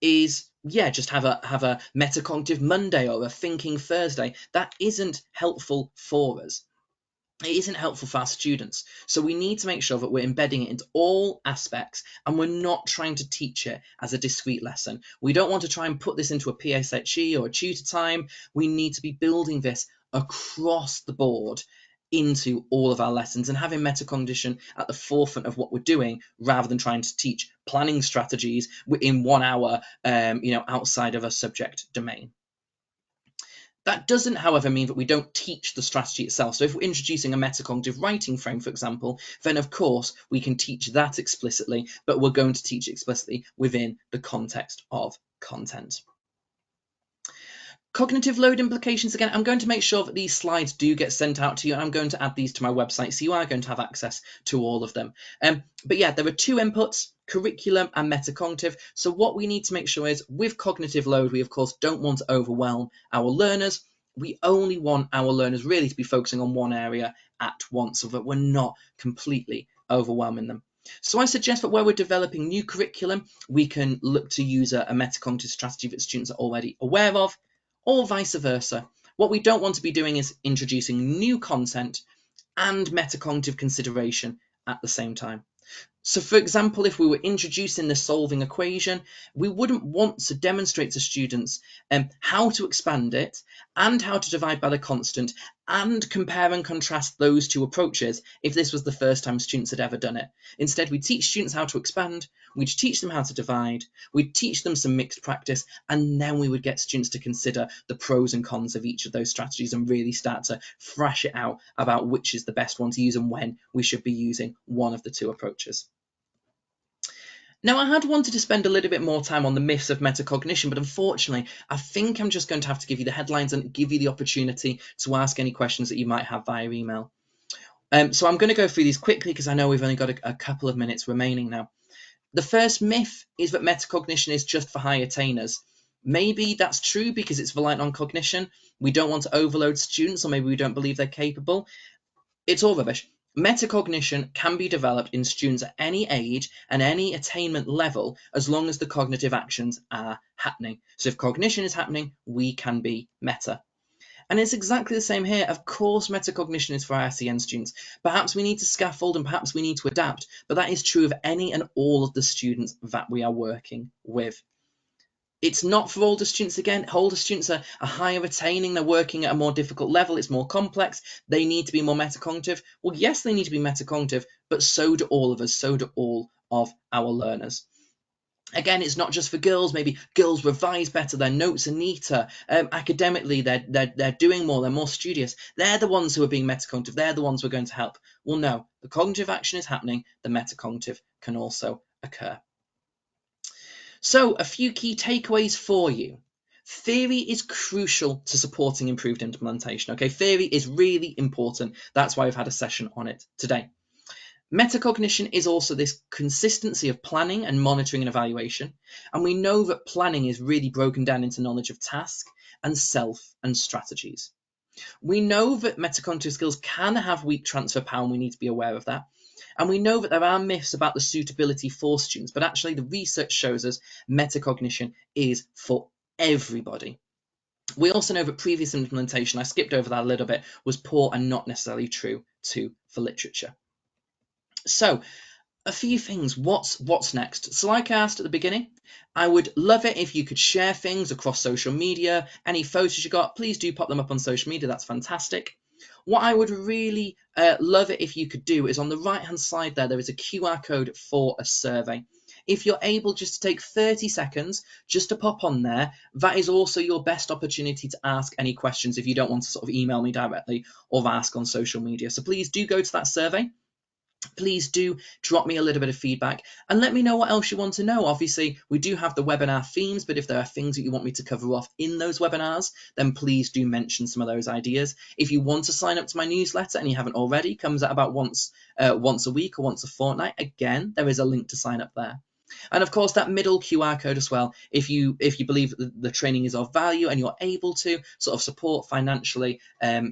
is, just have a metacognitive Monday or a thinking Thursday. That isn't helpful for us. It isn't helpful for our students. So we need to make sure that we're embedding it into all aspects and we're not trying to teach it as a discrete lesson. We don't want to try and put this into a PSHE or a tutor time. We need to be building this across the board into all of our lessons and having metacognition at the forefront of what we're doing rather than trying to teach planning strategies in 1 hour, outside of a subject domain. That doesn't, however, mean that we don't teach the strategy itself. So if we're introducing a metacognitive writing frame, for example, then of course we can teach that explicitly, but we're going to teach it explicitly within the context of content. Cognitive load implications, again, I'm going to make sure that these slides do get sent out to you. I'm going to add these to my website, so you are going to have access to all of them. But yeah, there are 2 inputs, curriculum and metacognitive. So what we need to make sure is with cognitive load, we of course don't want to overwhelm our learners. We only want our learners really to be focusing on one area at once so that we're not completely overwhelming them. So I suggest that where we're developing new curriculum, we can look to use a metacognitive strategy that students are already aware of, or vice versa. What we don't want to be doing is introducing new content and metacognitive consideration at the same time. So for example, if we were introducing the solving equation, we wouldn't want to demonstrate to students how to expand it and how to divide by the constant and compare and contrast those two approaches if this was the first time students had ever done it. Instead, we teach students how to expand, we'd teach them how to divide, we'd teach them some mixed practice, and then we would get students to consider the pros and cons of each of those strategies and really start to thrash it out about which is the best one to use and when we should be using one of the two approaches. Now, I had wanted to spend a little bit more time on the myths of metacognition, but unfortunately, I think I'm just going to have to give you the headlines and give you the opportunity to ask any questions that you might have via email. So I'm going to go through these quickly because I know we've only got a couple of minutes remaining now. The first myth is that metacognition is just for high attainers. Maybe that's true because it's reliant on cognition. We don't want to overload students, or maybe we don't believe they're capable. It's all rubbish. Metacognition can be developed in students at any age and any attainment level as long as the cognitive actions are happening. So if cognition is happening, we can be meta. And it's exactly the same here. Of course, metacognition is for our SEN students. Perhaps we need to scaffold and perhaps we need to adapt, but that is true of any and all of the students that we are working with. It's not for older students again. Older students are higher attaining. They're working at a more difficult level. It's more complex. They need to be more metacognitive. Well, yes, they need to be metacognitive, but so do all of us. So do all of our learners. Again, it's not just for girls. Maybe girls revise better. Their notes are neater. Academically, they're doing more. They're more studious. They're the ones who are being metacognitive. They're the ones who are going to help. Well, no, the cognitive action is happening. The metacognitive can also occur. So, a few key takeaways for you. Theory is crucial to supporting improved implementation. Okay, theory is really important. That's why I've had a session on it today. Metacognition is also this consistency of planning and monitoring and evaluation. And we know that planning is really broken down into knowledge of task and self and strategies. We know that metacognitive skills can have weak transfer power, and we need to be aware of that. And we know that there are myths about the suitability for students, but actually the research shows us metacognition is for everybody. We also know that previous implementation, I skipped over that a little bit, was poor and not necessarily true for literature. So, a few things. What's next? So like I asked at the beginning, I would love it if you could share things across social media. Any photos you got, please do pop them up on social media. That's fantastic. What I would really love it if you could do is on the right hand side there is a QR code for a survey. If you're able just to take 30 seconds just to pop on there, that is also your best opportunity to ask any questions if you don't want to sort of email me directly or ask on social media. So please do go to that survey. Please do drop me a little bit of feedback and let me know what else you want to know. Obviously, we do have the webinar themes, but if there are things that you want me to cover off in those webinars, then please do mention some of those ideas. If you want to sign up to my newsletter and you haven't already, comes out about once a week or once a fortnight. Again, there is a link to sign up there. And of course, that middle QR code as well, if you believe that the training is of value and you're able to sort of support financially,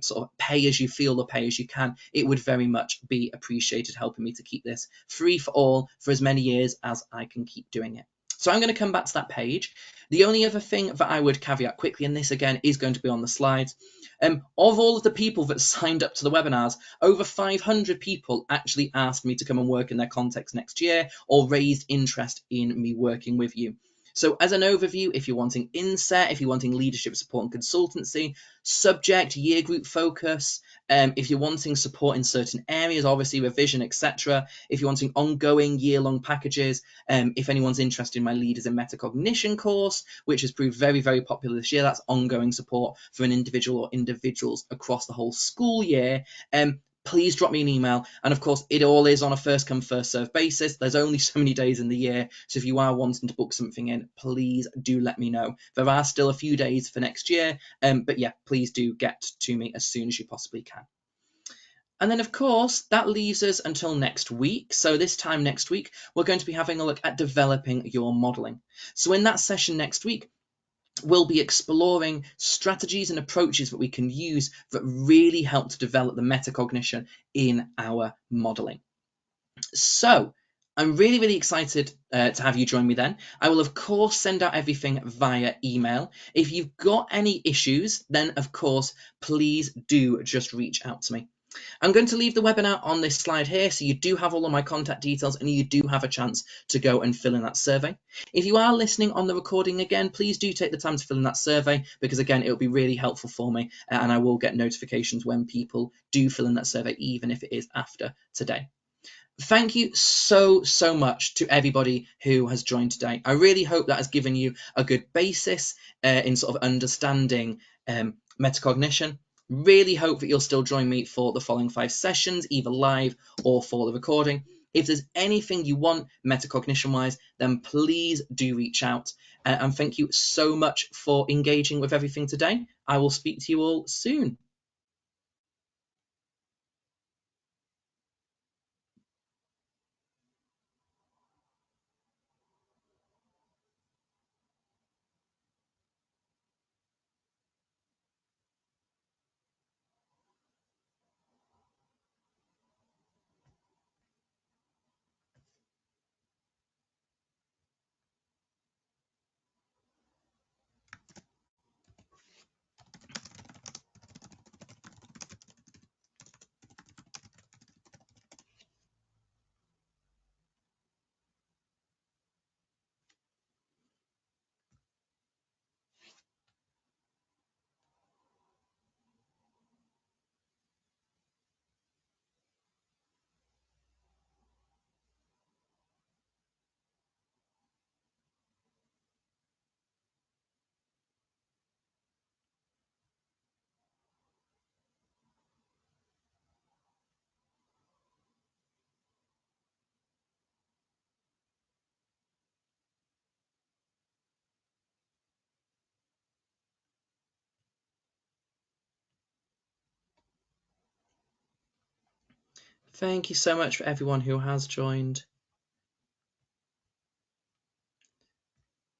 sort of pay as you feel or pay as you can, it would very much be appreciated, helping me to keep this free for all for as many years as I can keep doing it. So I'm going to come back to that page. The only other thing that I would caveat quickly, and this again is going to be on the slides, of all of the people that signed up to the webinars, over 500 people actually asked me to come and work in their context next year or raised interest in me working with you. So as an overview, if you're wanting inset, if you're wanting leadership support and consultancy, subject, year group focus, if you're wanting support in certain areas, obviously revision, etc. If you're wanting ongoing year-long packages, if anyone's interested in my Leaders in Metacognition course, which has proved very, very popular this year, that's ongoing support for an individual or individuals across the whole school year. Please drop me an email. And of course, it all is on a first come, first served basis. There's only so many days in the year. So if you are wanting to book something in, please do let me know. There are still a few days for next year. But yeah, please do get to me as soon as you possibly can. And then, of course, that leaves us until next week. So this time next week, we're going to be having a look at developing your modelling. So in that session next week, we'll be exploring strategies and approaches that we can use that really help to develop the metacognition in our modelling. So I'm really, really excited to have you join me then. I will, of course, send out everything via email. If you've got any issues, then, of course, please do just reach out to me. I'm going to leave the webinar on this slide here, so you do have all of my contact details and you do have a chance to go and fill in that survey. If you are listening on the recording again, please do take the time to fill in that survey, because again, it will be really helpful for me, and I will get notifications when people do fill in that survey, even if it is after today. Thank you so much to everybody who has joined today. I really hope that has given you a good basis in sort of understanding metacognition. Really hope that you'll still join me for the following 5 sessions, either live or for the recording. If there's anything you want metacognition wise, then please do reach out. And thank you so much for engaging with everything today. I will speak to you all soon. Thank you so much for everyone who has joined.